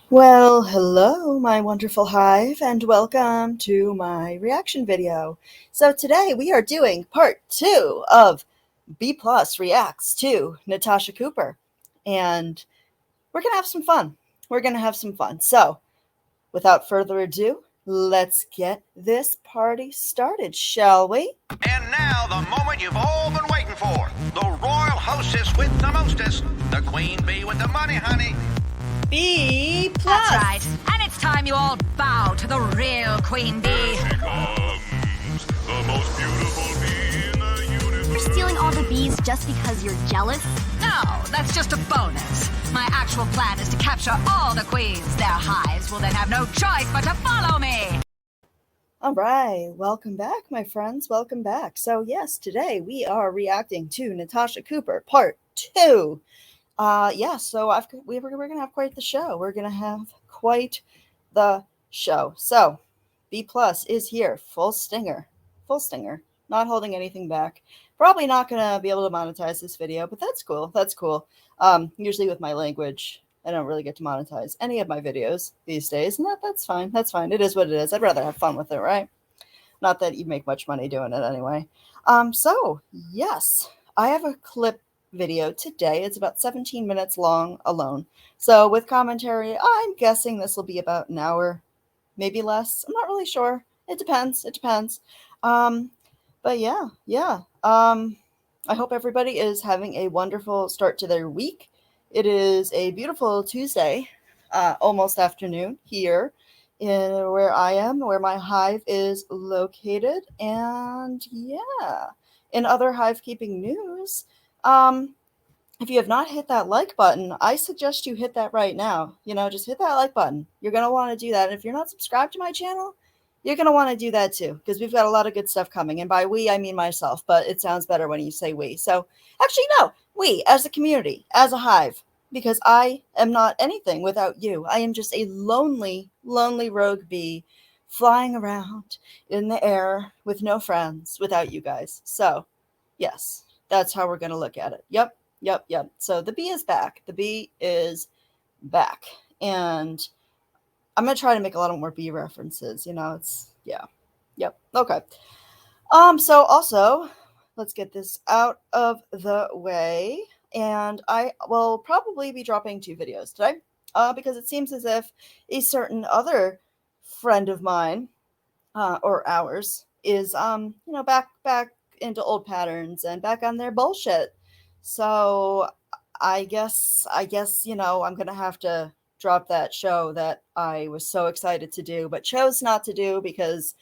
Well, hello, my wonderful hive, and welcome to my reaction video. So today we are doing part two of B Plus reacts to Natasha Cooper, and we're gonna have some fun. We're gonna have some fun. So, without further ado, let's get this party started, shall we? And now, the moment you've all been waiting for. The royal hostess with the mostest. The queen bee with the money, honey. B Plus. That's right. And it's time you all bow to the real queen bee. Here comes the most beautiful bee in the universe. You're stealing all the bees just because you're jealous? No, that's just a bonus. My actual plan is to capture all the queens. Their hives will then have no choice but to follow me. All right, welcome back, my friends. Welcome back. So, yes, today we are reacting to Natasha Cooper part two. We're gonna have quite the show. We're gonna have quite the show. So, B Plus is here, full stinger, not holding anything back. Probably not gonna be able to monetize this video, but that's cool. That's cool. Usually with my language, I don't really get to monetize any of my videos these days, and that's fine. That's fine. It is what it is. I'd rather have fun with it, right? Not that you make much money doing it anyway. So yes, I have a clip video today. It's about 17 minutes long alone. So with commentary, I'm guessing this will be about an hour, maybe less. I'm not really sure. It depends. It depends. But yeah. I hope everybody is having a wonderful start to their week. It is a beautiful Tuesday, almost afternoon here in where I am, where my hive is located. And yeah, in other hive keeping news, if you have not hit that like button, I suggest you hit that right now. Just hit that like button. You're going to want to do that. And if you're not subscribed to my channel, you're going to want to do that too, because we've got a lot of good stuff coming. And by we, I mean myself, but it sounds better when you say we. So actually, no, we as a community, as a hive, because I am not anything without you. I am just a lonely, lonely rogue bee flying around in the air with no friends without you guys. So, yes, that's how we're going to look at it. Yep. So the bee is back. The bee is back. And I'm going to try to make a lot more bee references. Yep. Okay. So also, let's get this out of the way. And I will probably be dropping 2 videos today because it seems as if a certain other friend of mine or ours is, back into old patterns and back on their bullshit. So I guess, I'm going to have to drop that show that I was so excited to do, but chose not to do because,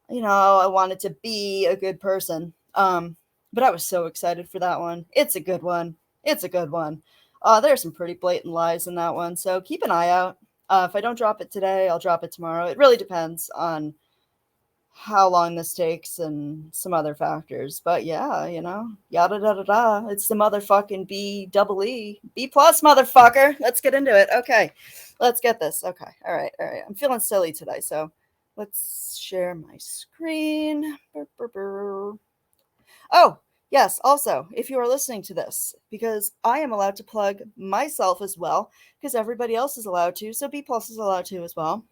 I wanted to be a good person. But I was so excited for that one. It's a good one. There's some pretty blatant lies in that one, so keep an eye out. If I don't drop it today, I'll drop it tomorrow. It really depends on how long this takes and some other factors. But yeah, yada da da da. It's the motherfucking B plus motherfucker. Let's get into it. Okay, let's get this. Okay, all right. I'm feeling silly today, so let's share my screen. Oh, yes, also, if you are listening to this, because I am allowed to plug myself as well, because everybody else is allowed to, so B Plus is allowed to as well.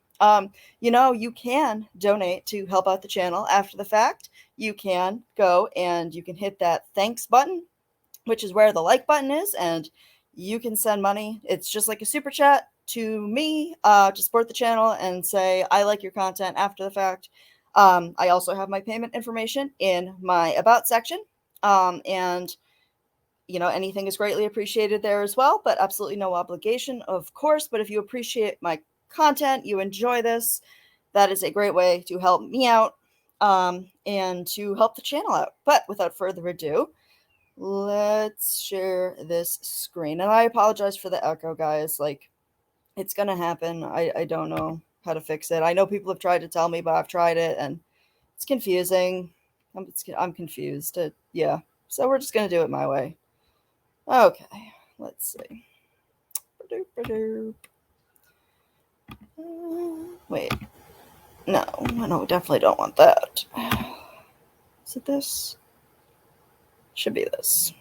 You can donate to help out the channel after the fact. You can go and you can hit that thanks button, which is where the like button is, and you can send money. It's just like a super chat to me to support the channel and say, I like your content after the fact. I also have my payment information in my about section. And anything is greatly appreciated there as well, but absolutely no obligation, of course. But if you appreciate my content, you enjoy this, that is a great way to help me out and to help the channel out. But without further ado, let's share this screen. And I apologize for the echo, guys. Like, it's gonna happen. I don't know how to fix it. I know people have tried to tell me, but I've tried it and it's confusing. I'm confused. Yeah. So we're just gonna do it my way. Okay. Let's see. Wait. No, definitely don't want that. Is it this? Should be this.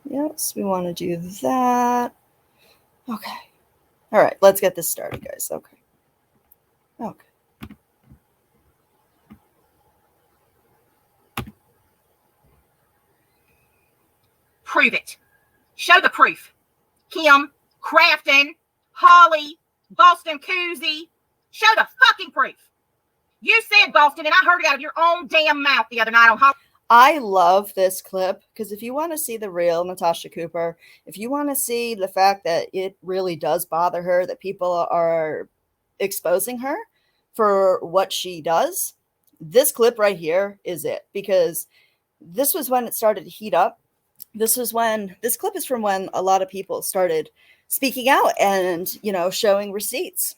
Yes, we want to do that. Okay. All right, let's get this started, guys. Okay. Prove it. Show the proof. Kim, Crafton, Holly, Boston Koozie. Show the fucking proof. You said Boston, and I heard it out of your own damn mouth the other night on Holly. I love this clip because if you want to see the real Natasha Cooper, if you want to see the fact that it really does bother her that people are exposing her for what she does, this clip right here is it, because this was when it started to heat up. This clip is from when a lot of people started speaking out and, showing receipts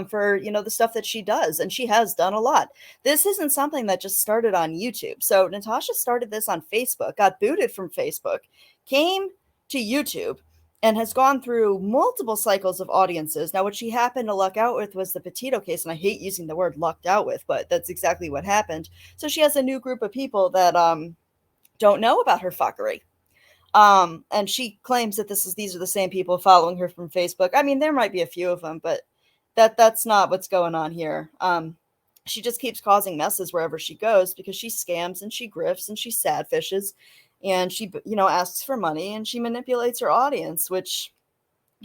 for, the stuff that she does. And she has done a lot. This isn't something that just started on YouTube. So Natasha started this on Facebook, got booted from Facebook, came to YouTube, and has gone through multiple cycles of audiences. Now, what she happened to luck out with was the Petito case. And I hate using the word lucked out with, but that's exactly what happened. So she has a new group of people that don't know about her fuckery. And she claims that these are the same people following her from Facebook. I mean, there might be a few of them, but that's not what's going on here. She just keeps causing messes wherever she goes because she scams and she grifts and she sad fishes and she, asks for money and she manipulates her audience, which,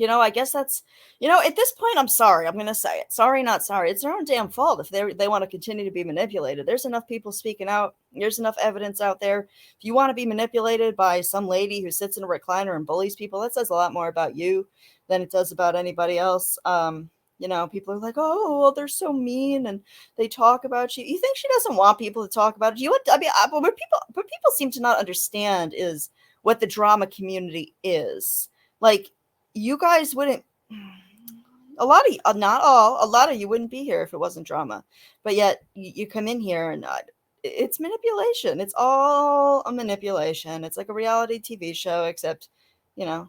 I guess that's, at this point, I'm sorry. I'm going to say it. Sorry, not sorry. It's their own damn fault if they want to continue to be manipulated. There's enough people speaking out. There's enough evidence out there. If you want to be manipulated by some lady who sits in a recliner and bullies people, that says a lot more about you than it does about anybody else. People are like, oh, well, they're so mean and they talk about you. You think she doesn't want people to talk about it? What people seem to not understand is what the drama community is. Like, you guys wouldn't, a lot of you wouldn't be here if it wasn't drama. But yet you come in here and it's manipulation. It's all a manipulation. It's like a reality TV show, except,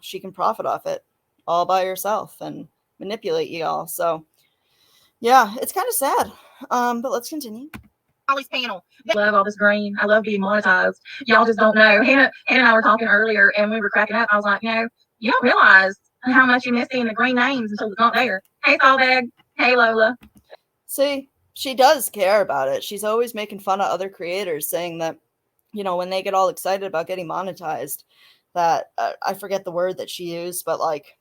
she can profit off it all by herself and manipulate you all. So yeah, it's kind of sad. But let's continue. Holly's panel. I love all this green. I love being monetized. Y'all just don't know. Hannah and I were talking earlier and we were cracking up. I was like, you don't realize how much you miss seeing the green names until it's not there. Hey, Sawbag. Hey, Lola. See, she does care about it. She's always making fun of other creators, saying that, when they get all excited about getting monetized, that I forget the word that she used, but like,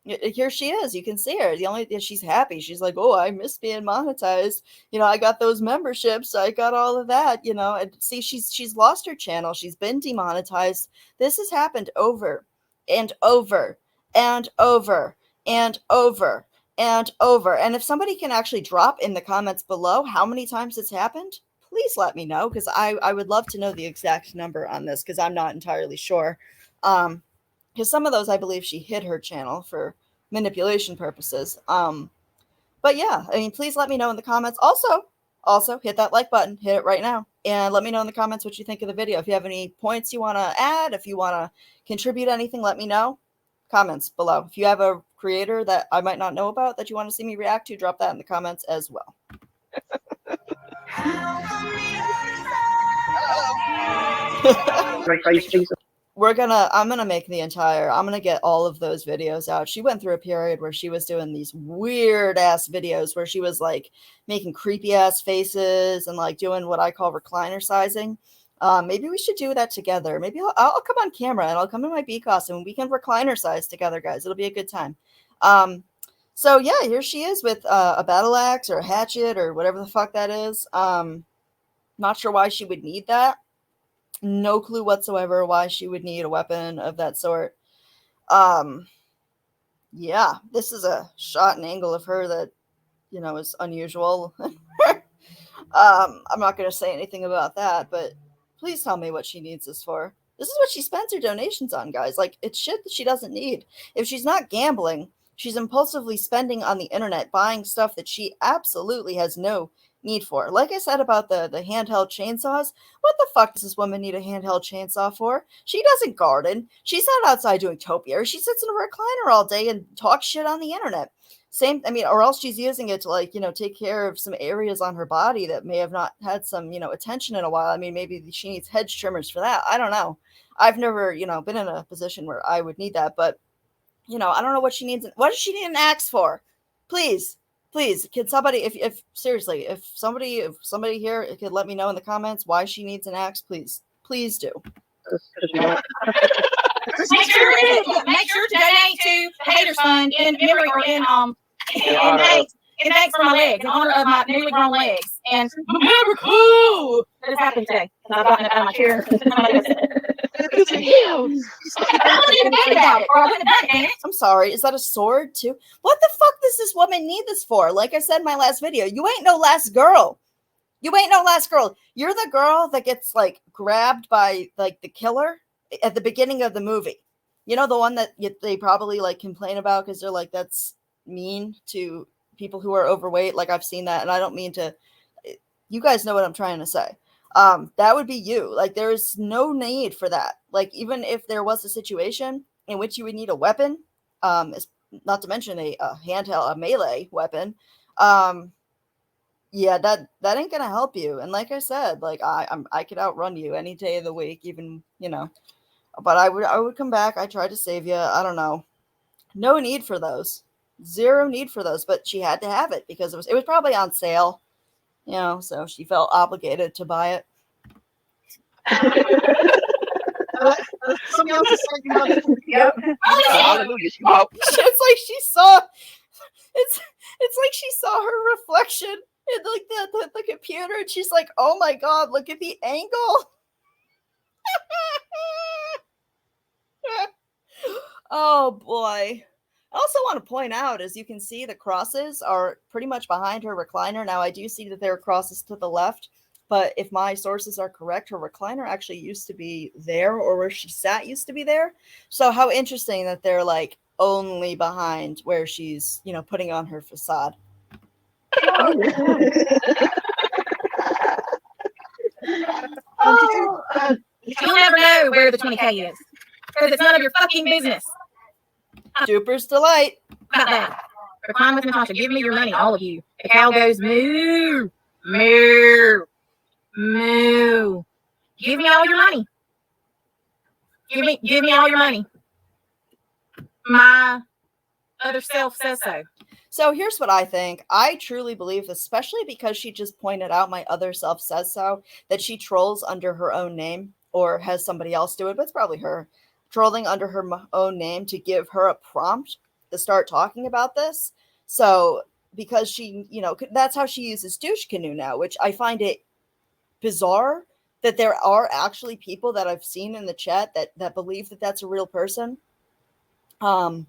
here she is. You can see her. She's happy. She's like, oh, I miss being monetized. I got those memberships. I got all of that. And see, she's lost her channel. She's been demonetized. This has happened over and over and over and over and over. And if somebody can actually drop in the comments below how many times it's happened, please let me know, because I would love to know the exact number on this, because I'm not entirely sure. Because some of those, I believe she hid her channel for manipulation purposes. But yeah, I mean, please let me know in the comments. Also hit that like button, hit it right now, and let me know in the comments what you think of the video. If you have any points you want to add, if you want to contribute anything, let me know. Comments below. If you have a creator that I might not know about that you want to see me react to, drop that in the comments as well. I'm gonna get all of those videos out. She went through a period where she was doing these weird ass videos where she was like making creepy ass faces and like doing what I call recliner sizing. Maybe we should do that together. Maybe I'll come on camera and I'll come in my bee costume and we can recliner size together, guys. It'll be a good time. So yeah, here she is with a battle axe or a hatchet or whatever the fuck that is. Not sure why she would need that. No clue whatsoever why she would need a weapon of that sort. Yeah, this is a shot and angle of her that, is unusual. I'm not going to say anything about that, but please tell me what she needs this for. This is what she spends her donations on, guys. Like, it's shit that she doesn't need. If she's not gambling, she's impulsively spending on the internet, buying stuff that she absolutely has no need for. Like I said about the handheld chainsaws, what the fuck does this woman need a handheld chainsaw for? She doesn't garden. She's not outside doing topiary. She sits in a recliner all day and talks shit on the internet. Or else she's using it to, like, take care of some areas on her body that may have not had some, attention in a while. I mean, maybe she needs hedge trimmers for that. I don't know. I've never, been in a position where I would need that, but I don't know what she needs. What does she need an axe for? Please, can somebody, if seriously, if somebody here could let me know in the comments why she needs an axe, please do. Make sure to donate to the Haters Fund in memory or in thanks for my legs, in honor of my newly grown legs. And miracle that is happening today. Because I've gotten up out of my chair. I'm sorry. Is that a sword too? What the fuck does this woman need this for? Like I said in my last video, you ain't no last girl. You ain't no last girl. You're the girl that gets like grabbed by like the killer at the beginning of the movie. You know, the one that they probably like complain about because they're like, that's mean to people who are overweight. Like I've seen that, and I don't mean to. You guys know what I'm trying to say. That would be you. Like there is no need for that. Like even if there was a situation in which you would need a weapon, not to mention a handheld, a melee weapon, yeah, that ain't gonna help you. And like I said, like I could outrun you any day of the week, even but I would come back. I tried to save you. I don't know. No need for those. Zero need for those. But she had to have it because it was probably on sale. So she felt obligated to buy it. Somebody else is saying about Yep. Hallelujah. It's like she saw. It's like she saw her reflection in like the computer, and she's like, "Oh my god, look at the angle." Oh boy. I also want to point out, as you can see, the crosses are pretty much behind her recliner. Now, I do see that there are crosses to the left, but if my sources are correct, her recliner actually used to be there, or where she sat used to be there. So how interesting that they're like only behind where she's, putting on her facade. You'll never know where the 20K is because it's none of your fucking business. Duper's delight. About that. Recline with Natasha. Give me your money, all of you. The cow goes moo, moo, moo. Give me all your money. Give me all your money. My other self says so. So here's what I think. I truly believe, especially because she just pointed out my other self says so, that she trolls under her own name or has somebody else do it, but it's probably her trolling under her own name to give her a prompt to start talking about this. So because she, that's how she uses douche canoe now, which I find it bizarre that there are actually people that I've seen in the chat that believe that that's a real person. I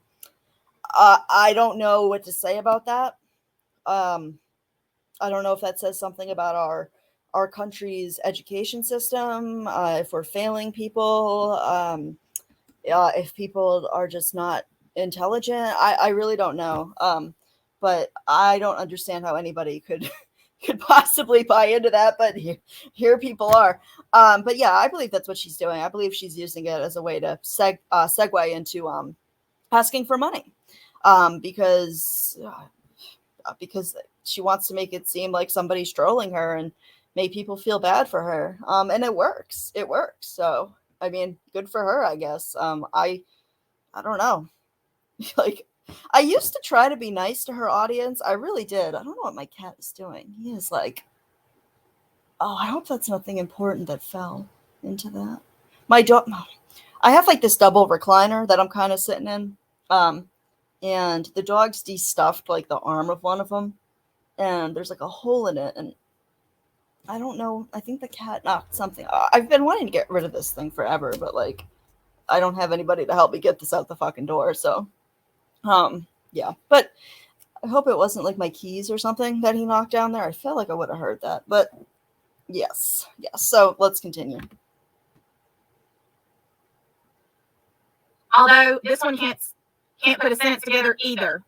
don't know what to say about that. I don't know if that says something about our country's education system, if we're failing people, if people are just not intelligent. I really don't know. But I don't understand how anybody could possibly buy into that. But here people are. But yeah, I believe that's what she's doing. I believe she's using it as a way to segue into asking for money. Because she wants to make it seem like somebody's trolling her and make people feel bad for her. And it works. So, I mean, good for her, I guess. I don't know. Like, I used to try to be nice to her audience. I really did. I don't know what my cat is doing. He is like, oh, I hope that's nothing important that fell into that. My dog, I have like this double recliner that I'm kind of sitting in. And the dog's de-stuffed like the arm of one of them, and there's like a hole in it, and I don't know. I think the cat knocked something. I've been wanting to get rid of this thing forever, but like I don't have anybody to help me get this out the fucking door. So, yeah. But I hope it wasn't like my keys or something that he knocked down there. I feel like I would have heard that, but yes. So let's continue. Although this one can't put a sentence together either.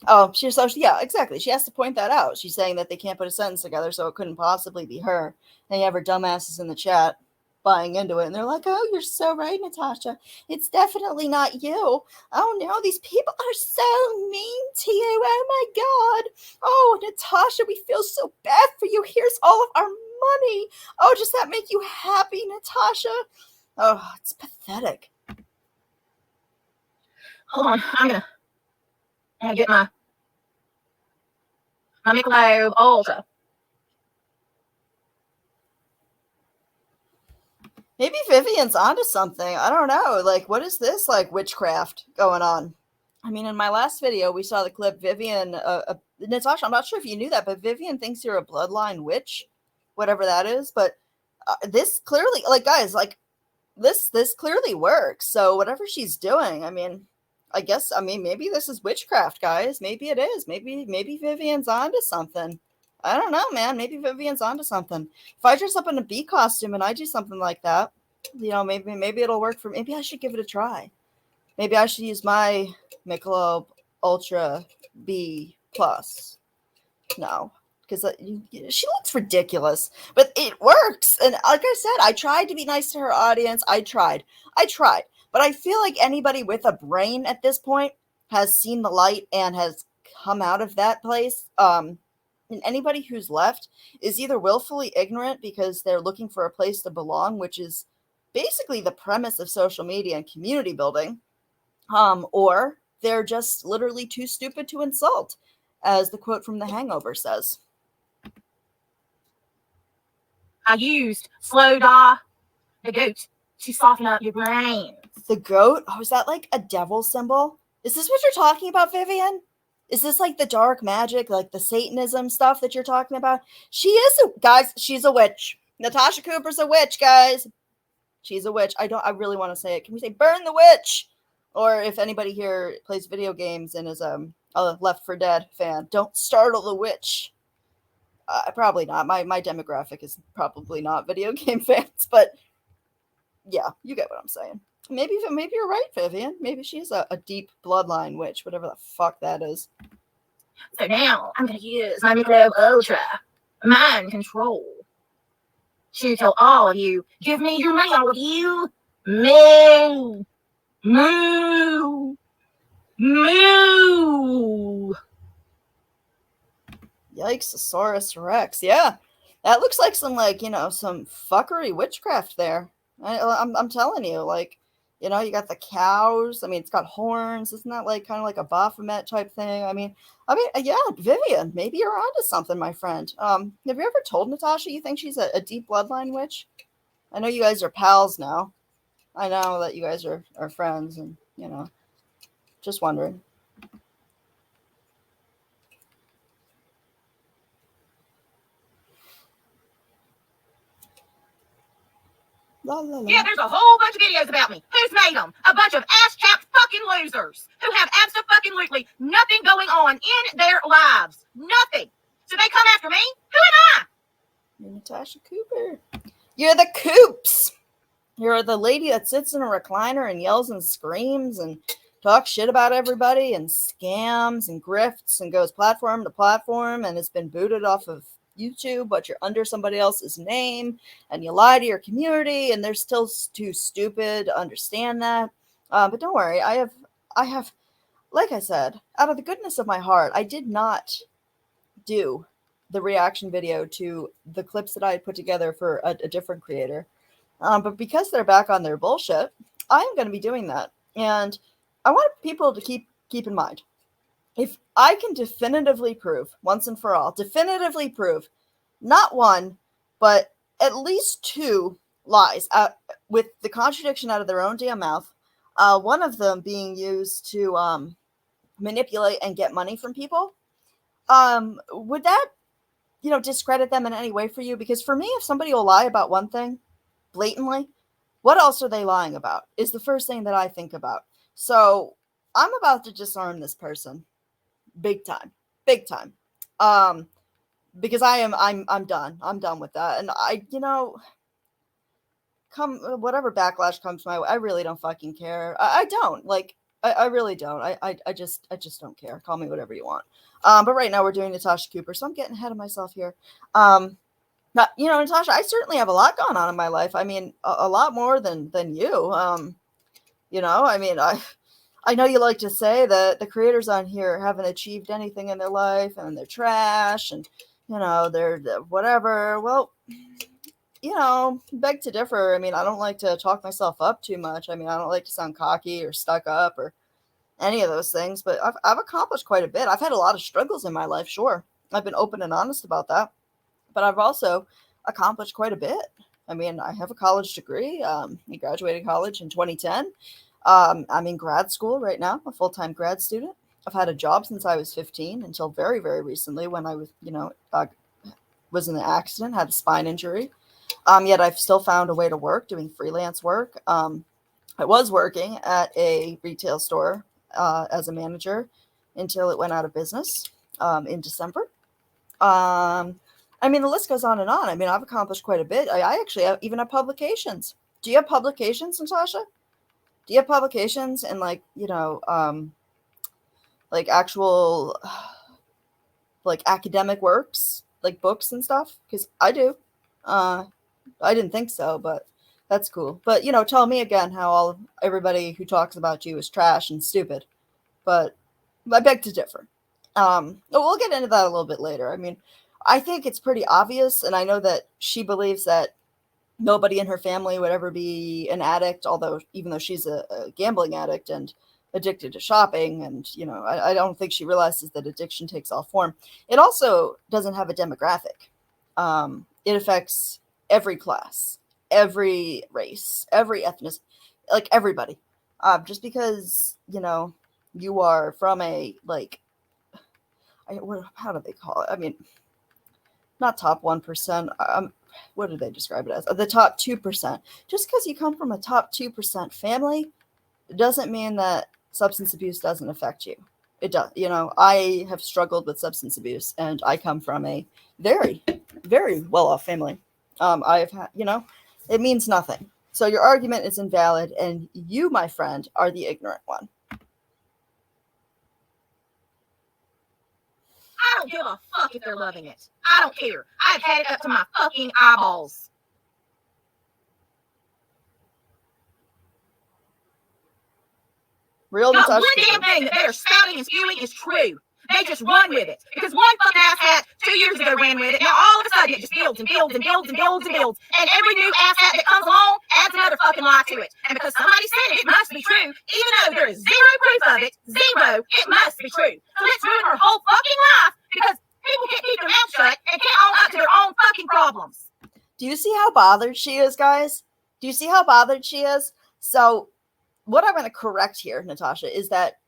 Oh, yeah, exactly. She has to point that out. She's saying that they can't put a sentence together, so it couldn't possibly be her. And you have her dumbasses in the chat buying into it, and they're like, "Oh, you're so right, Natasha. It's definitely not you. Oh no, these people are so mean to you. Oh my god. Oh, Natasha, we feel so bad for you. Here's all of our money. Oh, does that make you happy, Natasha?" Oh, it's pathetic. Hold on, I'm gonna get my Michelob Ultra. Maybe Vivian's onto something. I don't know. Like, what is this, like, witchcraft going on? I mean, in my last video, we saw the clip Vivian, Natasha, I'm not sure if you knew that, but Vivian thinks you're a bloodline witch, whatever that is. But this clearly, like, guys, like, this clearly works. So whatever she's doing, I mean, maybe this is witchcraft, guys. Maybe it is. Maybe Vivian's onto something. I don't know, man. Maybe Vivian's onto something. If I dress up in a bee costume and I do something like that, maybe it'll work for me. Maybe I should give it a try. Maybe I should use my Michelob Ultra B Plus. No, because she looks ridiculous, but it works. And like I said, I tried to be nice to her audience. I tried, but I feel like anybody with a brain at this point has seen the light and has come out of that place. And anybody who's left is either willfully ignorant because they're looking for a place to belong, which is basically the premise of social media and community building, or they're just literally too stupid to insult, as the quote from The Hangover says. I used Slow Da, the goat, to soften up your brains. The goat? Oh, is that like a devil symbol? Is this what you're talking about, Vivian? Is this like the dark magic, like the Satanism stuff that you're talking about? Guys, she's a witch. Natasha Cooper's a witch, guys. She's a witch. I really want to say it. Can we say burn the witch? Or if anybody here plays video games and is a Left 4 Dead fan, don't startle the witch. Probably not. My demographic is probably not video game fans, but yeah, you get what I'm saying. Maybe you're right, Vivian. Maybe she's a deep bloodline witch, whatever the fuck that is. So now I'm going to use my Michelob Ultra mind control to tell all of you, give me your money, all of you. Moo. Moo. Moo. Yikes, Rex. Yeah, that looks like some some fuckery witchcraft there. I'm telling you, like, you got the cows. I mean, it's got horns. Isn't that like kind of like a Baphomet type thing? I mean, yeah, Vivian, maybe you're onto something, my friend. Have you ever told Natasha you think she's a deep bloodline witch? I know you guys are pals now. I know that you guys are friends, and just wondering. La, la, la. Yeah, there's a whole bunch of videos about me. Who's made them? A bunch of ass-chapped fucking losers who have absolutely nothing going on in their lives. Nothing. So they come after me? Who am I? You're Natasha Cooper. You're the Coops. You're the lady that sits in a recliner and yells and screams and talks shit about everybody and scams and grifts and goes platform to platform and has been booted off of YouTube, but you're under somebody else's name and you lie to your community and they're still too stupid to understand that. But don't worry, I have, like I said, out of the goodness of my heart, I did not do the reaction video to the clips that I had put together for a different creator. But because they're back on their bullshit, I'm going to be doing that. And I want people to keep in mind, if I can definitively prove, once and for all, not one, but at least two lies with the contradiction out of their own damn mouth, one of them being used to manipulate and get money from people, would that, discredit them in any way for you? Because for me, if somebody will lie about one thing blatantly, what else are they lying about is the first thing that I think about. So I'm about to disarm this person. Big time. Because I'm done. I'm done with that. And whatever backlash comes my way, I really don't fucking care. I don't. Like, I really don't. I just don't care. Call me whatever you want. But right now we're doing Natasha Cooper, so I'm getting ahead of myself here. Natasha, I certainly have a lot going on in my life. I mean, a lot more than you. I know you like to say that the creators on here haven't achieved anything in their life and they're trash and, they're whatever. Well, beg to differ. I mean, I don't like to talk myself up too much. I mean, I don't like to sound cocky or stuck up or any of those things, but I've accomplished quite a bit. I've had a lot of struggles in my life, sure. I've been open and honest about that, but I've also accomplished quite a bit. I mean, I have a college degree. I graduated college in 2010. I'm in grad school right now, a full-time grad student. I've had a job since I was 15 until very, very recently when I was, was in an accident, had a spine injury. Yet I've still found a way to work, doing freelance work. I was working at a retail store as a manager until it went out of business in December. I mean, the list goes on and on. I mean, I've accomplished quite a bit. I actually even have publications. Do you have publications, Natasha? Do you have publications and like actual like academic works, like books and stuff? Because I do. I didn't think so, but that's cool. But tell me again how everybody who talks about you is trash and stupid. But I beg to differ. We'll get into that a little bit later. I mean, I think it's pretty obvious, and I know that she believes that nobody in her family would ever be an addict, even though she's a gambling addict and addicted to shopping, and I don't think she realizes that addiction takes all form. It also doesn't have a demographic. It affects every class, every race, every ethnicity, like everybody. Just because you are from a how do they call it? I mean, not top 1%. What do they describe it as? The top 2%. Just because you come from a top 2% family doesn't mean that substance abuse doesn't affect you. It does. I have struggled with substance abuse, and I come from a very, very well-off family. I've had, it means nothing. So your argument is invalid, and you, my friend, are the ignorant one. I don't give a fuck if they're loving it. I don't care. I've had it up to my fucking eyeballs. Real Not Natasha. one damn thing that they are spouting and spewing is true. They just run with it. Because one fucking asshat 2 years ago ran with it. Now all of a sudden it just builds and builds and builds and builds and builds. And every new asshat that comes along adds another fucking lie to it. And because somebody said it, it must be true. Even though there is zero proof of it, it must be true. So let's ruin her whole fucking life because people can't keep their mouth shut and can't own up to their own fucking problems. Do you see how bothered she is, guys? Do you see how bothered she is? So what I'm going to correct here, Natasha, is that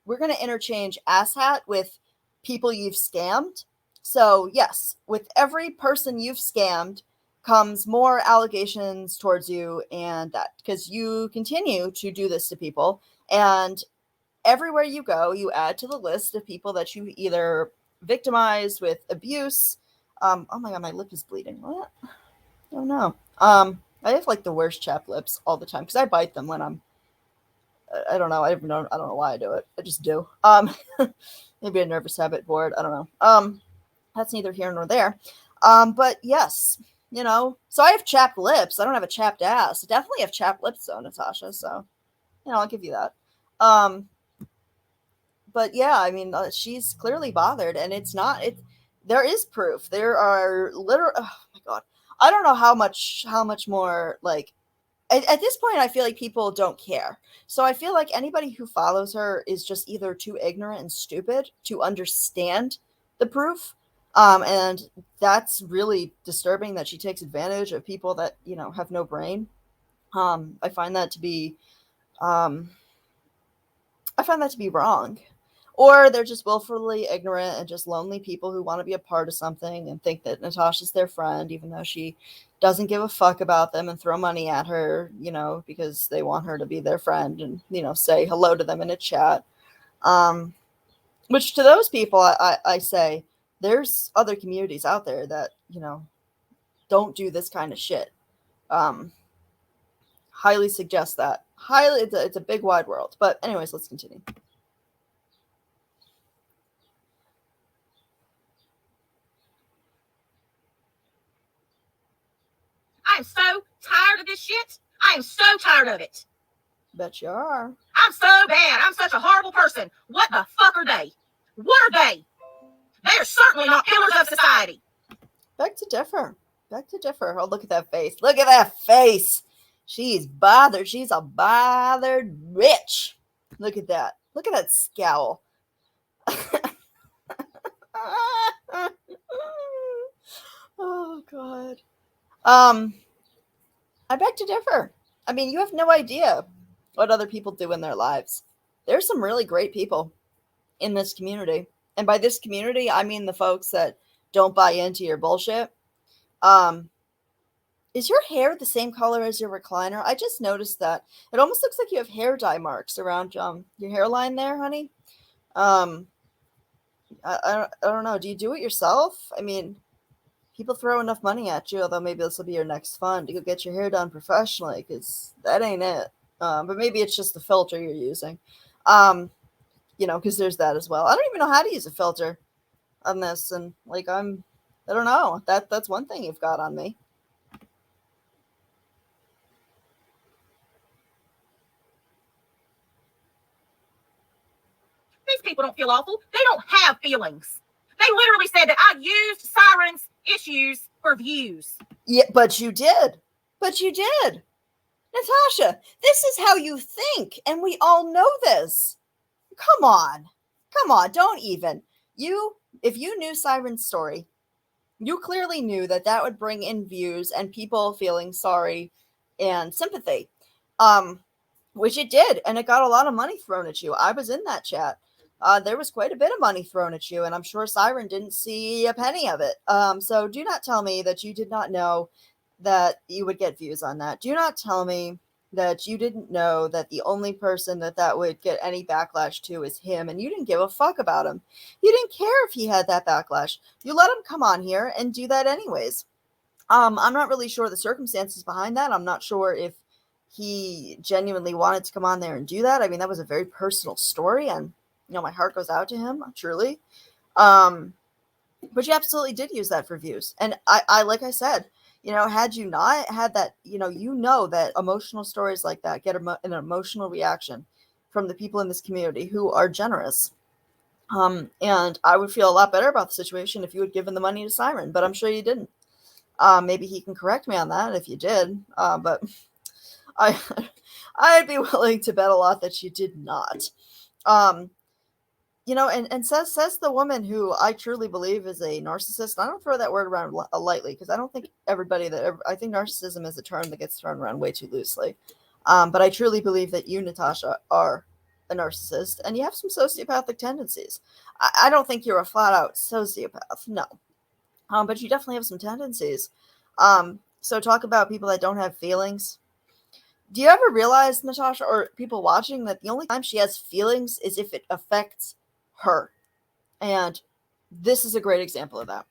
we're going to interchange asshat with people you've scammed. So yes, with every person you've scammed comes more allegations towards you, and that because you continue to do this to people, and everywhere you go, you add to the list of people that you either victimized with abuse. Oh my God, my lip is bleeding. What? Oh no. I have like the worst chapped lips all the time because I bite them when I don't know. I don't know why I do it. I just do. Maybe a nervous habit, bored. I don't know. That's neither here nor there. But yes, so I have chapped lips. I don't have a chapped ass. I definitely have chapped lips though, Natasha. So, I'll give you that. But yeah, I mean, she's clearly bothered, and there is proof. There are literal. Oh my God. I don't know how much more like. At this point, I feel like people don't care. So I feel like anybody who follows her is just either too ignorant and stupid to understand the proof. And that's really disturbing that she takes advantage of people that, have no brain. I find that to be wrong. Or they're just willfully ignorant and just lonely people who want to be a part of something and think that Natasha's their friend, even though she doesn't give a fuck about them and throw money at her, because they want her to be their friend and, say hello to them in a chat. Which to those people, I say, there's other communities out there that, don't do this kind of shit. Highly suggest that. It's a big wide world. But anyways, let's continue. I am so tired of this shit. I am so tired of it. Bet you are. I'm so bad. I'm such a horrible person. What the fuck are they? What are they? They are certainly not pillars of society. Beg to differ. Oh, look at that face. Look at that face. She's bothered. She's a bothered bitch. Look at that. Look at that scowl. Oh, God. I beg to differ. I mean, you have no idea what other people do in their lives. There's some really great people in this community. And by this community, I mean the folks that don't buy into your bullshit. Is your hair the same color as your recliner? I just noticed that. It almost looks like you have hair dye marks around your hairline there, honey. I don't know. Do you do it yourself? I mean, people throw enough money at you, although maybe this will be your next fund to go get your hair done professionally, because that ain't it. But maybe it's just the filter you're using. Because there's that as well. I don't even know how to use a filter on this, and like I don't know. That's one thing you've got on me. These people don't feel awful. They don't have feelings. They literally said that I used Siren's issues for views. Yeah, but you did. Natasha, this is how you think, and we all know this. Come on, don't even. If you knew Siren's story, you clearly knew that would bring in views and people feeling sorry and sympathy, which it did, and it got a lot of money thrown at you. I was in that chat. There was quite a bit of money thrown at you, and I'm sure Siren didn't see a penny of it. So do not tell me that you did not know that you would get views on that. Do not tell me that you didn't know that the only person that would get any backlash to is him, and you didn't give a fuck about him. You didn't care if he had that backlash. You let him come on here and do that anyways. I'm not really sure the circumstances behind that. I'm not sure if he genuinely wanted to come on there and do that. I mean, that was a very personal story, and my heart goes out to him, truly. But you absolutely did use that for views. And I like I said, had you not had that, that emotional stories like that get an emotional reaction from the people in this community who are generous. And I would feel a lot better about the situation if you had given the money to Siren, but I'm sure you didn't. Maybe he can correct me on that if you did. But I'd be willing to bet a lot that you did not. And says the woman who I truly believe is a narcissist. I don't throw that word around lightly, because I don't think I think narcissism is a term that gets thrown around way too loosely. But I truly believe that you, Natasha, are a narcissist, and you have some sociopathic tendencies. I don't think you're a flat out sociopath, no. But you definitely have some tendencies. So talk about people that don't have feelings. Do you ever realize, Natasha, or people watching, that the only time she has feelings is if it affects her? And this is a great example of that.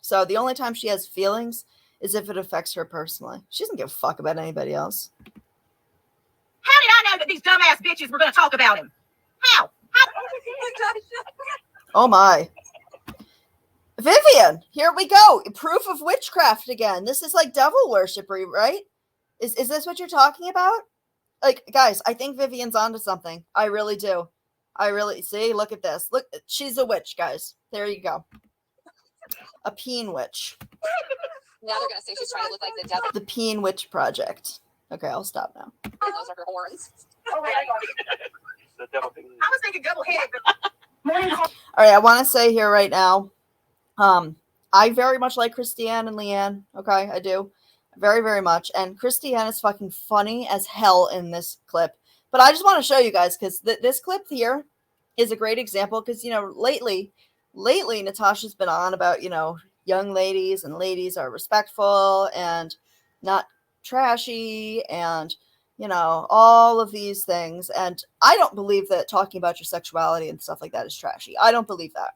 So the only time she has feelings is if it affects her personally. She doesn't give a fuck about anybody else. How did I know that these dumbass bitches were going to talk about him? How? Oh my. Vivian, here we go. Proof of witchcraft again. This is like devil worshippery, right? Is this what you're talking about? Like, guys, I think Vivian's onto something. I really do. See, look at this. Look, she's a witch, guys. There you go. A peen witch. Now they're gonna say she's trying to look like the devil. The Peen Witch Project. Okay, I'll stop now. Those are her horns. Oh, I was thinking double headed. All right, I want to say here right now, I very much like Christiane and Leanne. Okay, I do. Very, very much. And Christiane is fucking funny as hell in this clip. But I just want to show you guys, because this clip here is a great example, because, lately Natasha's been on about, young ladies and ladies are respectful and not trashy and, all of these things. And I don't believe that talking about your sexuality and stuff like that is trashy. I don't believe that.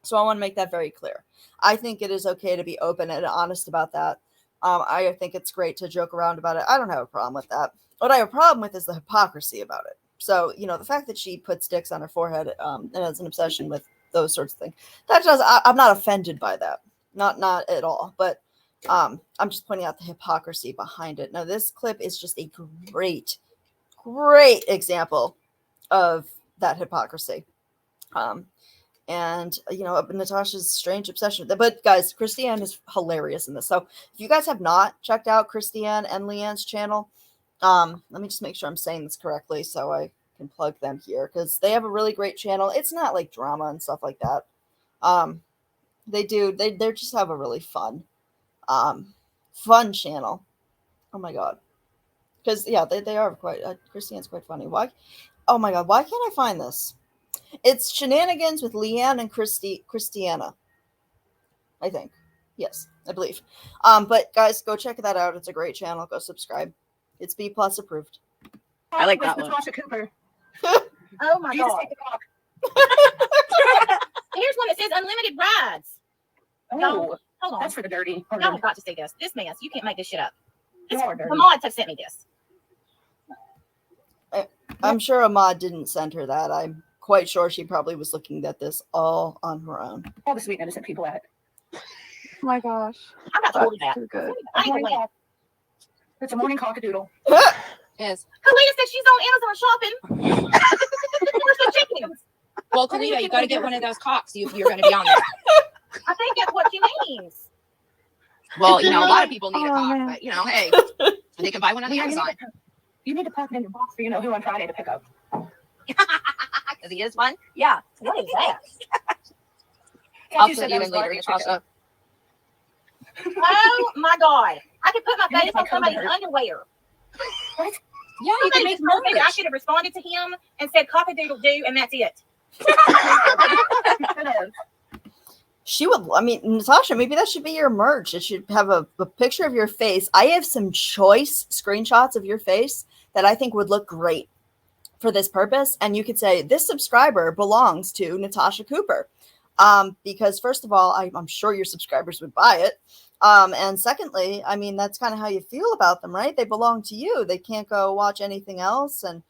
So I want to make that very clear. I think it is okay to be open and honest about that. I think it's great to joke around about it. I don't have a problem with that. What I have a problem with is the hypocrisy about it. So, the fact that she puts sticks on her forehead and has an obsession with those sorts of things, I'm not offended by that. Not at all. But I'm just pointing out the hypocrisy behind it. Now, this clip is just a great example of that hypocrisy. And, Natasha's strange obsession with it. But, guys, Christiane is hilarious in this. So, if you guys have not checked out Christiane and Leanne's channel, let me just make sure I'm saying this correctly so I can plug them here because they have a really great channel. It's not like drama and stuff like that. They just have a really fun channel. Oh my god. Because yeah, they are quite Christiane's quite funny. Why? Oh my god, why can't I find this? It's Shenanigans with Leanne and Christiana. I think. Yes, I believe. But guys, go check that out. It's a great channel. Go subscribe. It's Beeplus approved. I like that one. Natasha Cooper. Oh my Jesus, god. take the cock. Here's one that says unlimited rides. No, Oh, hold on. that's for the dirty. Hold Y'all on. have got to see this. This mess. You can't make this shit up. You are dirty. The mods have sent me this. I'm sure Ahmad didn't send her that. I'm quite sure she probably was looking at this all on her own. All the sweet innocent people at it. Oh my gosh. I'm not holding that. Too good. I ain't win. It's a morning cockadoodle. Yes. Kalita says she's on Amazon shopping. For some chickens. Well, Kalita, you got to get one of those cocks. You're going to be on there. I think that's what she means. Well, a lot of people need a Oh, cock, man. but hey, they can buy one on the Amazon. You need to park it in your box for who on Friday to pick up. Because he is one. Yeah. What is that? I'll You put said you that in was later, garbage Natasha. Oh my god. I could put my You need face to on make somebody's her- underwear. Yeah, you Somebody can make just told me that I merch. should have responded to him and said cockadoodle doo, and that's it. She would, I mean, Natasha, maybe that should be your merch. It should have a picture of your face. I have some choice screenshots of your face that I think would look great for this purpose. And you could say, this subscriber belongs to Natasha Cooper. Because first of all, I'm sure your subscribers would buy it. And secondly, I mean, that's kind of how you feel about them, right? They belong to you. They can't go watch anything else. And,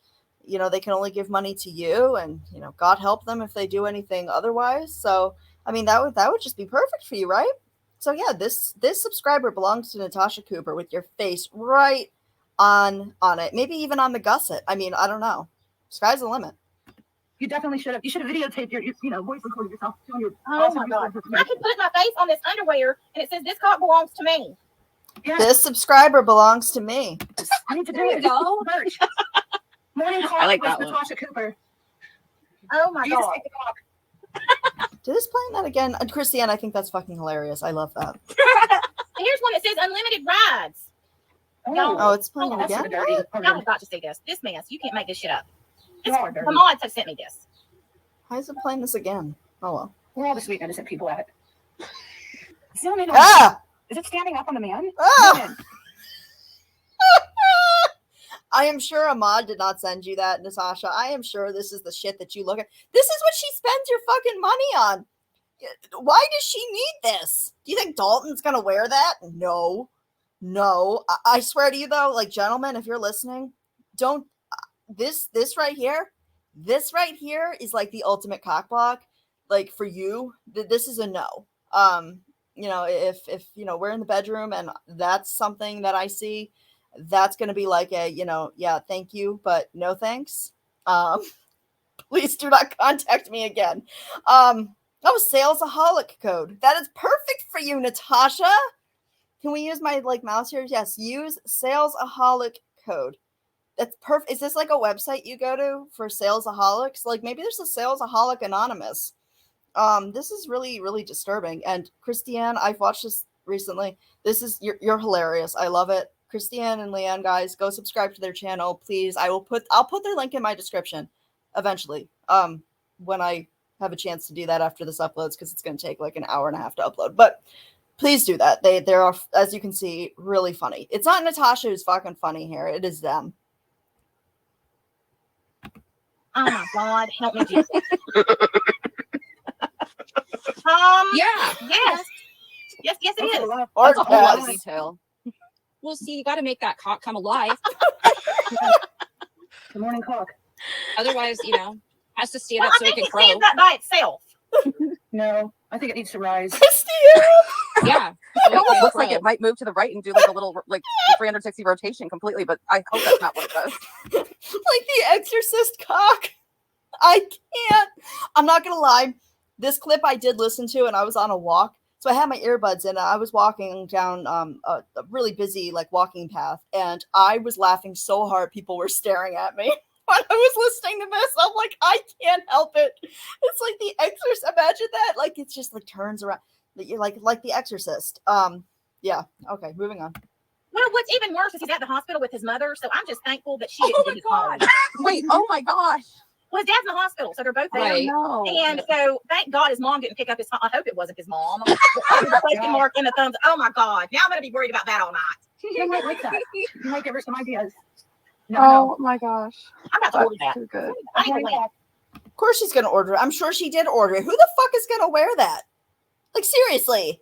they can only give money to you. And, God help them if they do anything otherwise. So, I mean, that would just be perfect for you, right? So yeah, this subscriber belongs to Natasha Cooper with your face right on it. Maybe even on the gusset. I mean, I don't know. Sky's the limit. You definitely should have. You should have videotaped your voice recording yourself doing your. Oh my god. I could put my face on this underwear and it says this cock belongs to me. Yeah, This subscriber belongs to me. I need to do There you it. go. Merch. Morning cock I like with that one. Natasha Cooper. Oh my Jesus, god. take the cock. Did this playing that again? Christiane, I think that's fucking hilarious. I love that. Here's one that says unlimited rides. Oh, it's playing it That's for the again? dirty. Y'all have got to see this. This mess. You can't make this shit up. You are dirty. The mods have sent me this. Why is it playing this again? Oh well. We're all the sweet innocent people at it. Zoom in on Ah! Is it standing up on the man? Ah! Zoom in. I am sure Ahmad did not send you that, Natasha. I am sure this is the shit that you look at. This is what she spends your fucking money on. Why does she need this? Do you think Dalton's gonna wear that? No. I swear to you though, like, gentlemen, if you're listening, don't this right here is like the ultimate cock block. Like, for you, this is a no. If we're in the bedroom and that's something that I see, that's going to be like a, yeah, thank you, but no thanks. Please do not contact me again. Salesaholic code. That is perfect for you, Natasha. Can we use my mouse here? Yes, use salesaholic code. That's perfect. Is this like a website you go to for salesaholics? Like, maybe there's a Salesaholic Anonymous. This is really, really disturbing. And Christiane, I've watched this recently. You're hilarious. I love it. Christiane and Leanne, guys, go subscribe to their channel, please. I'll put their link in my description eventually. When I have a chance to do that after this uploads, because it's going to take like an hour and a half to upload. But please do that. They're, as you can see, really funny. It's not Natasha who's fucking funny here. It is them. Oh my god, help me, Jesus. Yeah. Yes, it is. Or That's a whole lot of yes. detail. Well, see, you got to make that cock come alive. The morning cock. Otherwise, has to stand Well, up I so it think can it stands crow. up by itself. No, I think it needs to rise. Christiane! Yeah. It almost looks like it might move to the right and do like a little 360 rotation completely, but I hope that's not what it does. Like the Exorcist cock. I can't. I'm not going to lie. This clip I did listen to, and I was on a walk. So I had my earbuds in. I was walking down a really busy walking path, and I was laughing so hard people were staring at me. when I was listening to this. I'm like, I can't help it. It's like The Exorcist. Imagine that. Like, it's just like turns around. Like The Exorcist. Yeah. Okay, moving on. Well, what's even worse is he's at the hospital with his mother, so I'm just thankful that she Oh didn't my get his phone. God. Wait, oh my gosh. Well, his dad's in the hospital, so they're both there. Right. No. And so, thank God his mom didn't pick up his phone. I hope it wasn't his mom. The question mark and the thumbs. Oh my God. Now I'm going to be worried about that all night. You might like that. You might give her some ideas. Oh my gosh. I'm about to order that. Too good. I need to win. Of course she's gonna order it. I'm sure she did order it. Who the fuck is gonna wear that? Like, seriously.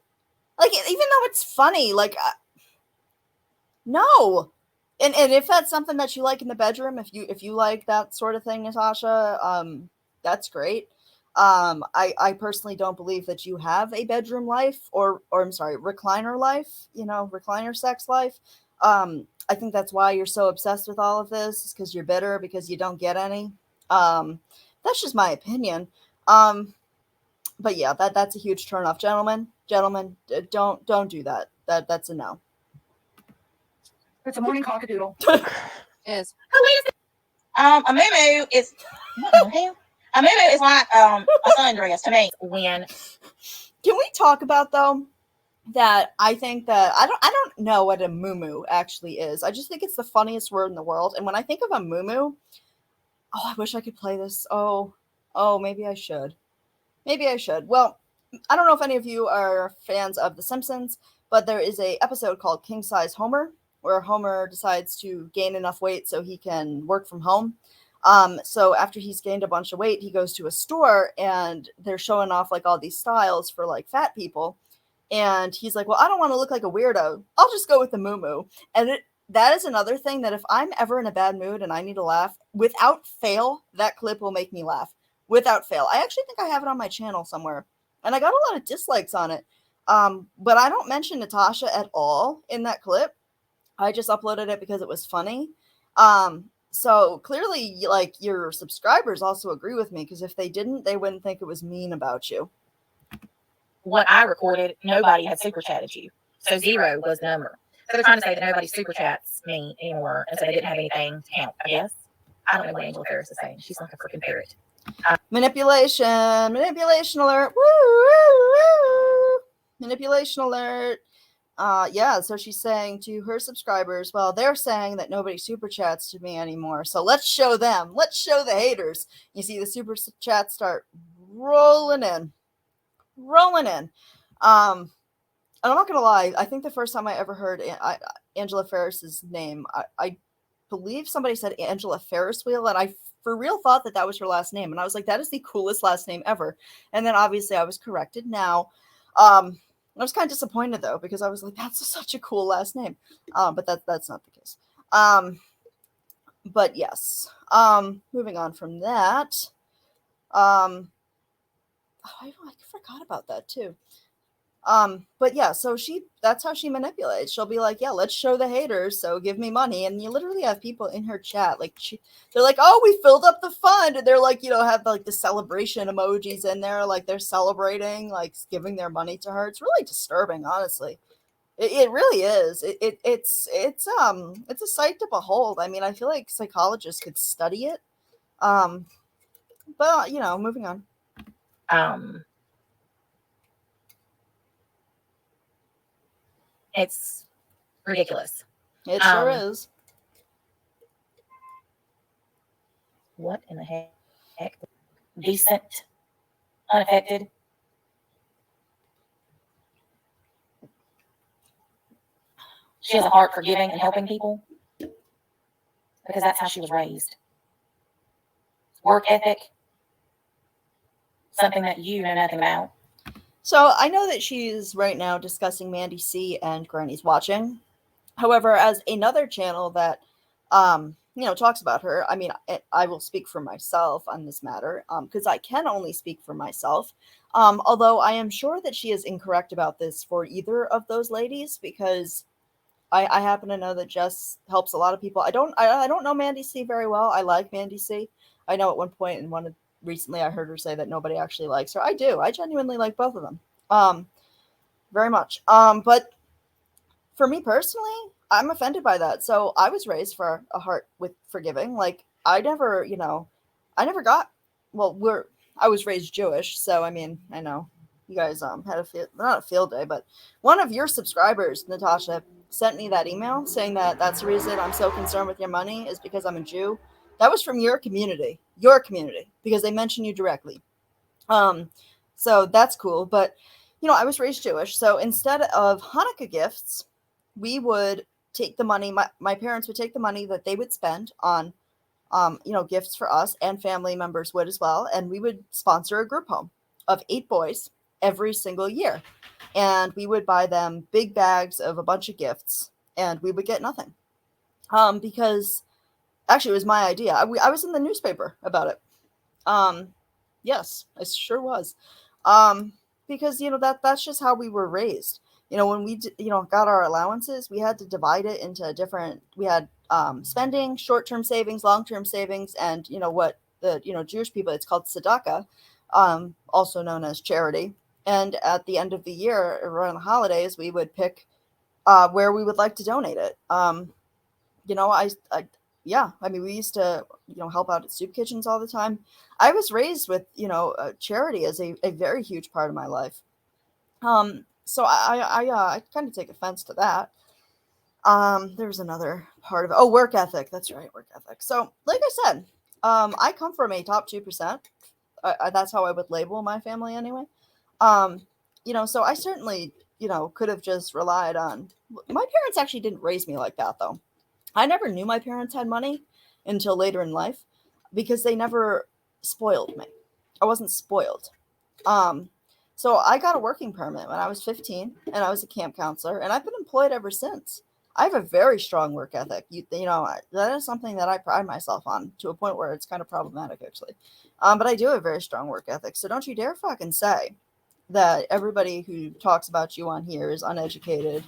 Like, even though it's funny, like, no. And if that's something that you like in the bedroom, if you like that sort of thing, Natasha, that's great. I personally don't believe that you have a bedroom life or I'm sorry, recliner life, recliner sex life. I think that's why you're so obsessed with all of this, is because you're bitter because you don't get any. That's just my opinion. But yeah, that's a huge turnoff, gentlemen. Gentlemen, don't do that. That's a no. It's a morning cockadoodle. Is A moo is what the hell? A moo is like a sundress to me. When Can we talk about, though, that I think that I don't know what a moo actually is. I just think it's the funniest word in the world. And when I think of a moo, oh, I wish I could play this. Oh, maybe I should. Well, I don't know if any of you are fans of The Simpsons, but there is a episode called King Size Homer, where Homer decides to gain enough weight so he can work from home. So after he's gained a bunch of weight, he goes to a store and they're showing off like all these styles for like fat people. And he's like, well, I don't want to look like a weirdo. I'll just go with the moo. And that is another thing that if I'm ever in a bad mood and I need to laugh, without fail, that clip will make me laugh. Without fail. I actually think I have it on my channel somewhere. And I got a lot of dislikes on it. But I don't mention Natasha at all in that clip. I just uploaded it because it was funny. So clearly, like, your subscribers also agree with me, because if they didn't, they wouldn't think it was mean about you. what I recorded, nobody had super chatted you. So 0 was the number. So they're trying to say that nobody super chats me anymore. And so they didn't have anything to count, I guess. I don't know what Angela Ferris is saying. She's like a freaking parrot. Manipulation alert. Woo. Manipulation alert. Yeah, so she's saying to her subscribers, well, they're saying that nobody super chats to me anymore. So let's show them. Let's show the haters. You see the super chats start rolling in. And I'm not gonna lie, I think the first time I ever heard Angela Ferris's name, I believe somebody said Angela Ferris Wheel, and I for real thought that was her last name, and I was like, that is the coolest last name ever. And then obviously I was corrected now. I was kind of disappointed though, because I was like, that's such a cool last name. But that's not the case. But yes. Moving on from that. I forgot about that too. But yeah, so that's how she manipulates. She'll be like, yeah, let's show the haters, so give me money. And you literally have people in her chat, like they're like, oh, we filled up the fund, and they're like, have like the celebration emojis in there, like they're celebrating, like giving their money to her. It's really disturbing, honestly. It really is. It's a sight to behold. I mean, I feel like psychologists could study it. But moving on. It's ridiculous. It sure is. What in the heck? Decent, unaffected. She has a heart for giving and helping people because that's how she was raised. Work ethic, something that you know nothing about. So I know that she's right now discussing Mandy C and Granny's Watching. However, as another channel that, talks about her, I mean, I will speak for myself on this matter, because I can only speak for myself. Although I am sure that she is incorrect about this for either of those ladies, because I happen to know that Jess helps a lot of people. I don't know Mandy C very well. I like Mandy C. I know at one point recently I heard her say that nobody actually likes her. I do. I genuinely like both of them. Very much. But for me personally, I'm offended by that. So I was raised for a heart with forgiving. Like, I never, I never got, well, I was raised Jewish, so I mean, I know you guys had not a field day, but one of your subscribers, Natasha, sent me that email saying that that's the reason I'm so concerned with your money is because I'm a Jew. That was from your community, because they mentioned you directly. So that's cool. But I was raised Jewish, so instead of Hanukkah gifts, we would take the money. My parents would take the money that they would spend on, gifts for us, and family members would as well, and we would sponsor a group home of 8 boys every single year, and we would buy them big bags of a bunch of gifts, and we would get nothing. Because actually, it was my idea. I was in the newspaper about it. Yes, I sure was. Because that's just how we were raised. When we got our allowances, we had to divide it into different. We had spending, short-term savings, long-term savings, and what the Jewish people, it's called tzedakah, also known as charity. And at the end of the year, around the holidays, we would pick where we would like to donate it. I mean, we used to, help out at soup kitchens all the time. I was raised with, charity as a very huge part of my life. So I kind of take offense to that. There's another part of work ethic. That's right, work ethic. So, like I said, I come from a top 2%. That's how I would label my family anyway. So I certainly, could have just relied on. My parents actually didn't raise me like that, though. I never knew my parents had money until later in life because they never spoiled me. I wasn't spoiled. So I got a working permit when I was 15, and I was a camp counselor, and I've been employed ever since. I have a very strong work ethic. That is something that I pride myself on to a point where it's kind of problematic, actually. But I do have a very strong work ethic. So don't you dare fucking say that everybody who talks about you on here is uneducated,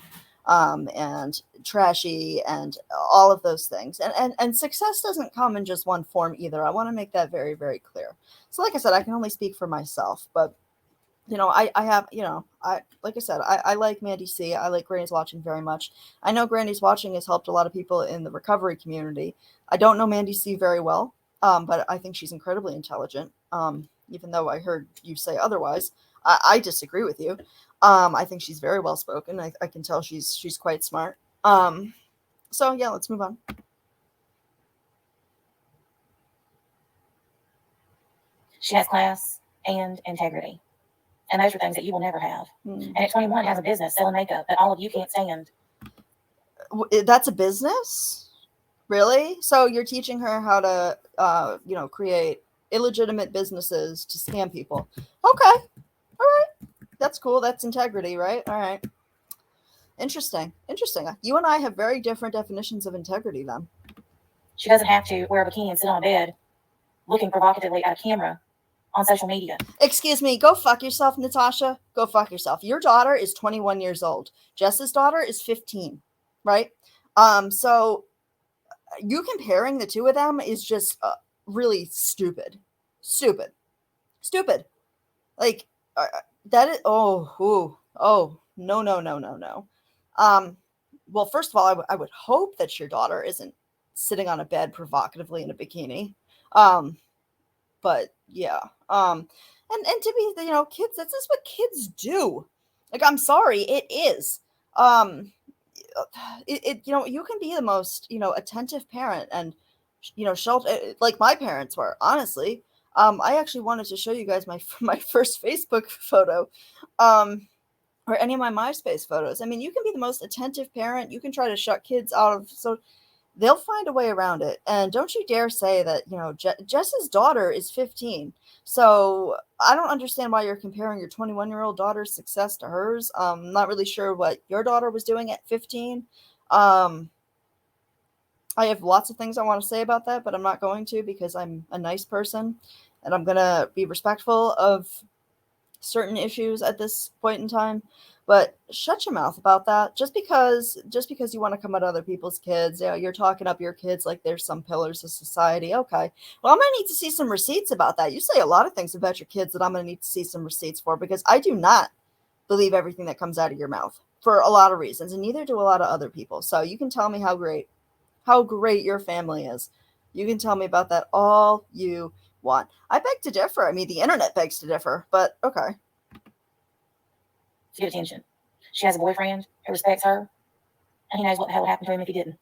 and trashy, and all of those things. And success doesn't come in just one form either. I want to make that very, very clear. So like I said, I can only speak for myself, but I have, like I said, I like Mandy C. I like Granny's Watching very much. I know Granny's Watching has helped a lot of people in the recovery community. I don't know Mandy C very well, but I think she's incredibly intelligent. Even though I heard you say otherwise, I disagree with you. I think she's very well spoken. I can tell she's quite smart. So yeah, let's move on. She has class and integrity. And those are things that you will never have. And at 21, has a business selling makeup that all of you can't stand. That's a business? Really? So you're teaching her how to, create illegitimate businesses to scam people. Okay. All right. That's cool. That's integrity, right? All right. Interesting. You and I have very different definitions of integrity then. She doesn't have to wear a bikini and sit on a bed looking provocatively at a camera on social media. Excuse me, go fuck yourself, Natasha. Go fuck yourself. Your daughter is 21 years old. Jess's daughter is 15, right? So you comparing the two of them is just really stupid. Like that is no. Well, first of all, I would hope that your daughter isn't sitting on a bed provocatively in a bikini. But yeah. And to be, kids, that's just what kids do. Like, I'm sorry, it is. You can be the most, attentive parent and, shelter, like my parents were, honestly. I actually wanted to show you guys my first Facebook photo, or any of my MySpace photos. I mean, you can be the most attentive parent. You can try to shut kids out of, so they'll find a way around it. And don't you dare say that, Jess's daughter is 15. So I don't understand why you're comparing your 21-year-old daughter's success to hers. I'm not really sure what your daughter was doing at 15. I have lots of things I want to say about that, but I'm not going to because I'm a nice person and I'm going to be respectful of certain issues at this point in time. But shut your mouth about that. Just because you want to come at other people's kids, you're talking up your kids like they're some pillars of society. Okay. Well, I'm going to need to see some receipts about that. You say a lot of things about your kids that I'm going to need to see some receipts for, because I do not believe everything that comes out of your mouth for a lot of reasons, and neither do a lot of other people. So you can tell me how great your family is. You can tell me about that all you want. I beg to differ. I mean, the internet begs to differ, but okay. To get attention. She has a boyfriend who respects her, and he knows what the hell would happen to him if he didn't.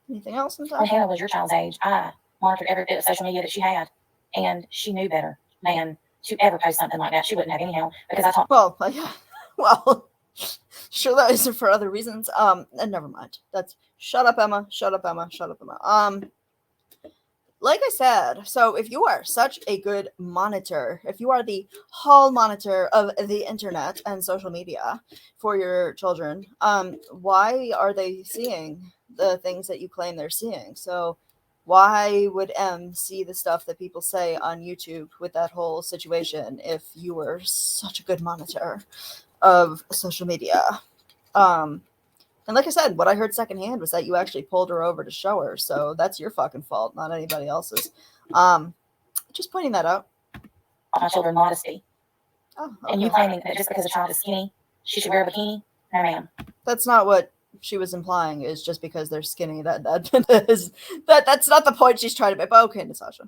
Anything else, When Natasha? Hannah was your child's age, I monitored every bit of social media that she had, and she knew better than to ever post something like that. She wouldn't have anyhow, because I taught. Well, well, sure, that isn't for other reasons. And never mind. That's shut up, Emma. Shut up, Emma. Shut up, Emma. Like I said, so if you are such a good monitor, if you are the hall monitor of the internet and social media for your children, why are they seeing the things that you claim they're seeing? So why would M see the stuff that people say on YouTube with that whole situation if you were such a good monitor of social media? And like I said, what I heard secondhand was that you actually pulled her over to show her. So that's your fucking fault, not anybody else's. Just pointing that out. My children modesty. Oh, okay. And you claiming that just because a child is skinny, she should wear a bikini? No, ma'am. That's not what she was implying. Is just because they're skinny. That's not the point she's trying to make. But okay, Natasha.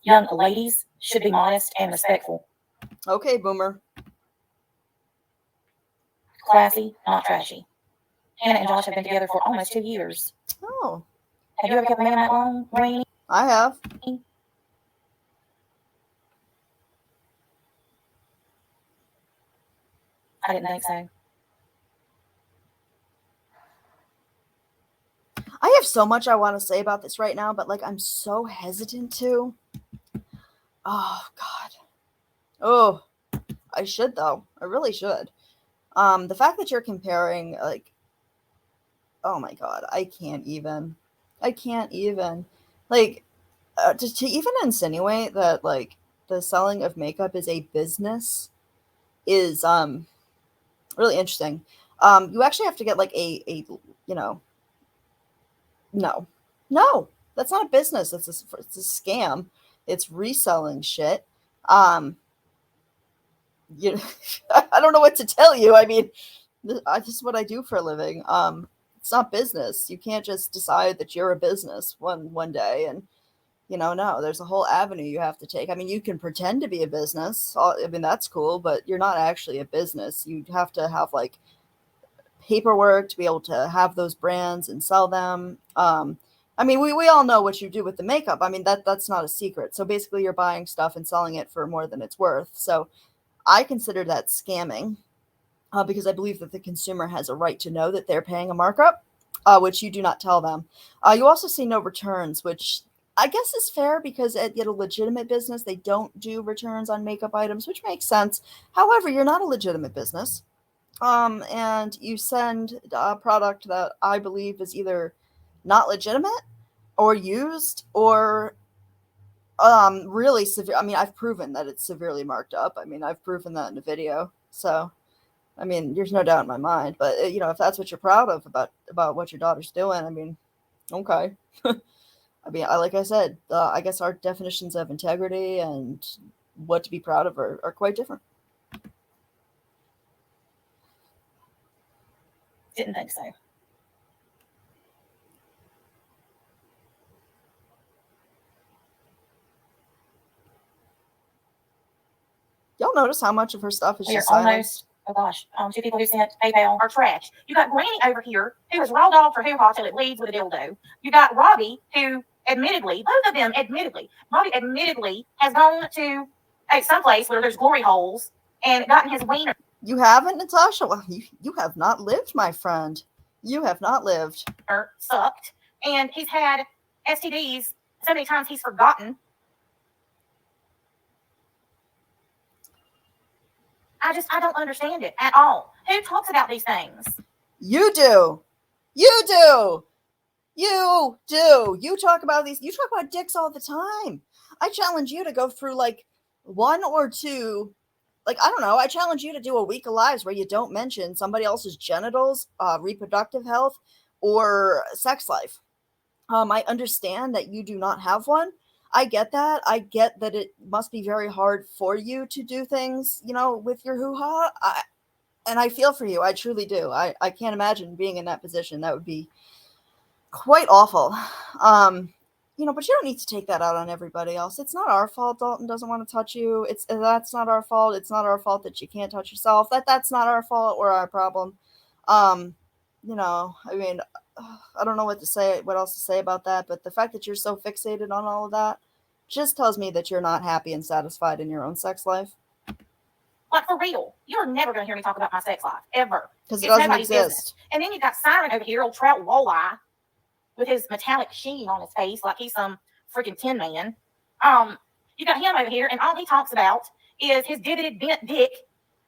Young ladies should be modest and respectful. Okay, boomer. Classy, not trashy. Hannah and Josh have been together for almost 2 years. Oh. Have you ever kept a man that long, Rainey? I have. I didn't think so. I have so much I want to say about this right now, but like I'm so hesitant to. Oh God. Oh, I should though. I really should. The fact that you're comparing, like, oh my God, I can't even. Like, to even insinuate that like the selling of makeup is a business is really interesting. You actually have to get like a no, that's not a business. It's a scam. It's reselling shit. I don't know what to tell you. I mean, this is what I do for a living. It's not business. You can't just decide that you're a business one day and no, there's a whole avenue you have to take. I mean, you can pretend to be a business. I mean, that's cool, but you're not actually a business. You have to have like paperwork to be able to have those brands and sell them. I mean, we all know what you do with the makeup. I mean, that's not a secret. So basically you're buying stuff and selling it for more than it's worth. So I consider that scamming because I believe that the consumer has a right to know that they're paying a markup, which you do not tell them. You also see no returns, which I guess is fair because at a legitimate business, they don't do returns on makeup items, which makes sense. However, you're not a legitimate business. And you send a product that I believe is either not legitimate or used or really severe. I mean, I've proven that it's severely marked up. I mean, I've proven that in a video. So, I mean, there's no doubt in my mind. But if that's what you're proud of about what your daughter's doing, I mean, okay. I mean, like I said, I guess our definitions of integrity and what to be proud of are quite different. Didn't think so. Y'all notice how much of her stuff is just almost, oh gosh, 2 people who sent PayPal are trash. You got Granny over here, who is raw dog for hoo-ha till it leads with a dildo. You got Robbie, who admittedly, both of them admittedly, Robbie admittedly has gone to someplace where there's glory holes and gotten his wiener. You haven't, Natasha? Well, you have not lived, my friend. You have not lived. Sucked. And he's had STDs so many times he's forgotten. I don't understand it at all. Who talks about these things? You do. You do. You do. You talk about these. You talk about dicks all the time. I challenge you to go through like one or two. Like, I don't know. I challenge you to do a week of lives where you don't mention somebody else's genitals, reproductive health, or sex life. I understand that you do not have one. I get that. I get that it must be very hard for you to do things, with your hoo-ha. And I feel for you. I truly do. I can't imagine being in that position. That would be quite awful. But you don't need to take that out on everybody else. It's not our fault Dalton doesn't want to touch you. That's not our fault. It's not our fault that you can't touch yourself. That's not our fault or our problem. I mean, I don't know what else to say about that, but the fact that you're so fixated on all of that just tells me that you're not happy and satisfied in your own sex life. Like, for real, you're never going to hear me talk about my sex life, ever. Because it doesn't nobody's exist. Business. And then you got Siren over here, old trout walleye, with his metallic sheen on his face, like he's some freaking Tin Man. You got him over here, and all he talks about is his divoted bent dick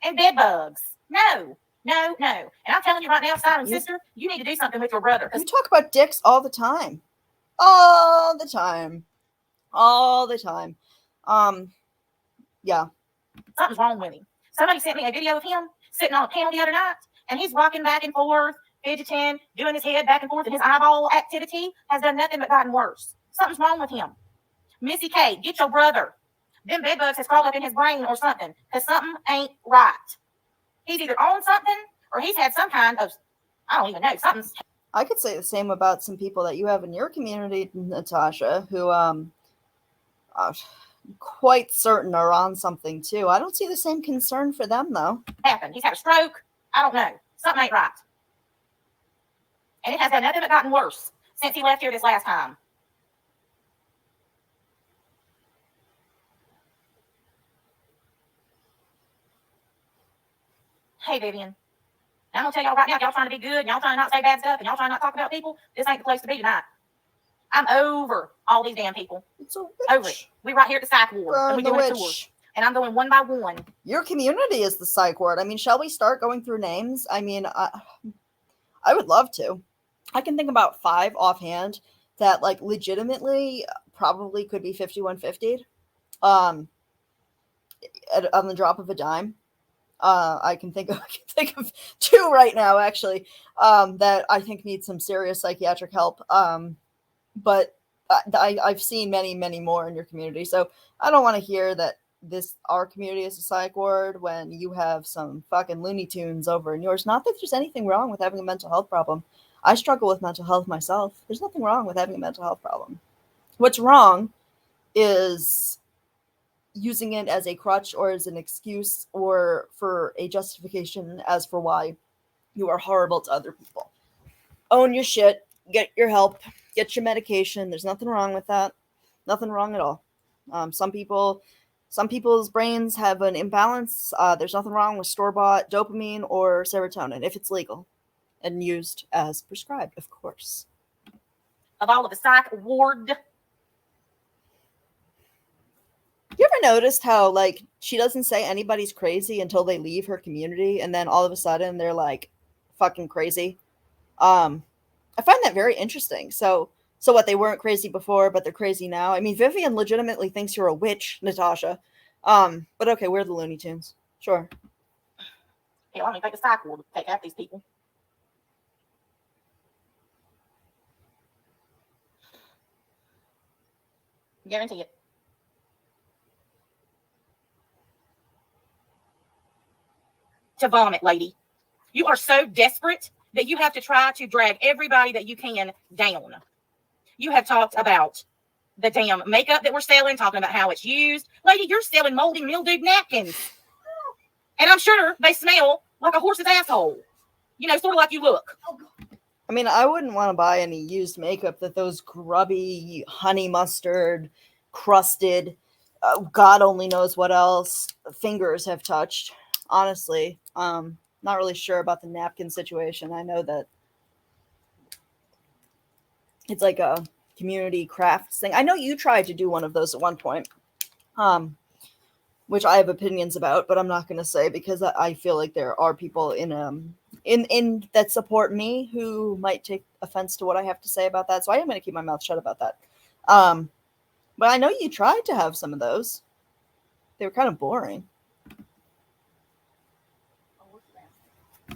and bed bugs. No. And I'm telling you right now, Siren's sister, you need to do something with your brother. You talk about dicks all the time. All the time. Yeah. Something's wrong with him. Somebody sent me a video of him sitting on a panel the other night, and he's rocking back and forth, fidgeting, doing his head back and forth, and his eyeball activity has done nothing but gotten worse. Something's wrong with him. Missy K, get your brother. Them bed bugs has crawled up in his brain or something, because something ain't right. He's either on something or he's had some kind of, I don't even know, something's. I could say the same about some people that you have in your community, Natasha, who quite certain are on something too. I don't see the same concern for them though. Happened. He's had a stroke. I don't know. Something ain't right. And it has done nothing but gotten worse since he left here this last time. Hey, Vivian. I'm going to tell y'all right now, y'all trying to be good, and y'all trying to not say bad stuff, and y'all trying not to talk about people, this ain't the place to be tonight. I'm over all these damn people. It's a witch. Over it. We right here at the psych ward, and we doing a tour. And I'm going one by one. Your community is the psych ward. I mean, shall we start going through names? I mean, I would love to. I can think about 5 offhand that, like, legitimately probably could be 5150'd on the drop of a dime. I can think of 2 right now, actually, that I think need some serious psychiatric help. But I've seen many, many more in your community. So I don't want to hear that our community is a psych ward when you have some fucking Looney Tunes over in yours. Not that there's anything wrong with having a mental health problem. I struggle with mental health myself. There's nothing wrong with having a mental health problem. What's wrong is using it as a crutch or as an excuse or for a justification as for why you are horrible to other people. Own your shit. Get your help. Get your medication. There's nothing wrong with that. Nothing wrong at all. Some people's brains have an imbalance. There's nothing wrong with store-bought dopamine or serotonin if it's legal and used as prescribed, of course. Of all of the psych ward. You ever noticed how, like, she doesn't say anybody's crazy until they leave her community, and then all of a sudden they're, like, fucking crazy? I find that very interesting. So what, they weren't crazy before, but they're crazy now? I mean, Vivian legitimately thinks you're a witch, Natasha. But okay, we're the Looney Tunes. Sure. Hey, let me take a psych ward to take out these people. Guarantee it. To vomit, lady. You are so desperate that you have to try to drag everybody that you can down. You have talked about the damn makeup that we're selling, talking about how it's used. Lady, you're selling moldy, mildewed napkins. And I'm sure they smell like a horse's asshole. You know, sort of like you look. I mean, I wouldn't want to buy any used makeup that those grubby, honey mustard, crusted, God only knows what else, fingers have touched. Honestly, not really sure about the napkin situation. I know that it's like a community crafts thing. I know you tried to do one of those at one point, which I have opinions about, but I'm not going to say because I feel like there are people in that support me who might take offense to what I have to say about that. So I am going to keep my mouth shut about that. But I know you tried to have some of those. They were kind of boring.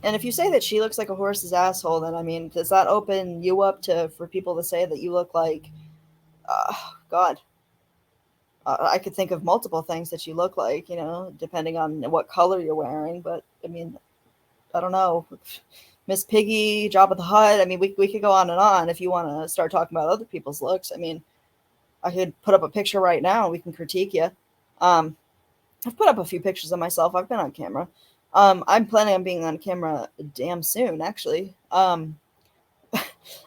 And if you say that she looks like a horse's asshole, then I mean, does that open you up for people to say that you look like, God? I could think of multiple things that you look like, depending on what color you're wearing. But I mean, I don't know, Miss Piggy, Jabba the Hutt. I mean, we could go on and on if you want to start talking about other people's looks. I mean, I could put up a picture right now and we can critique you. I've put up a few pictures of myself. I've been on camera. I'm planning on being on camera damn soon, actually. I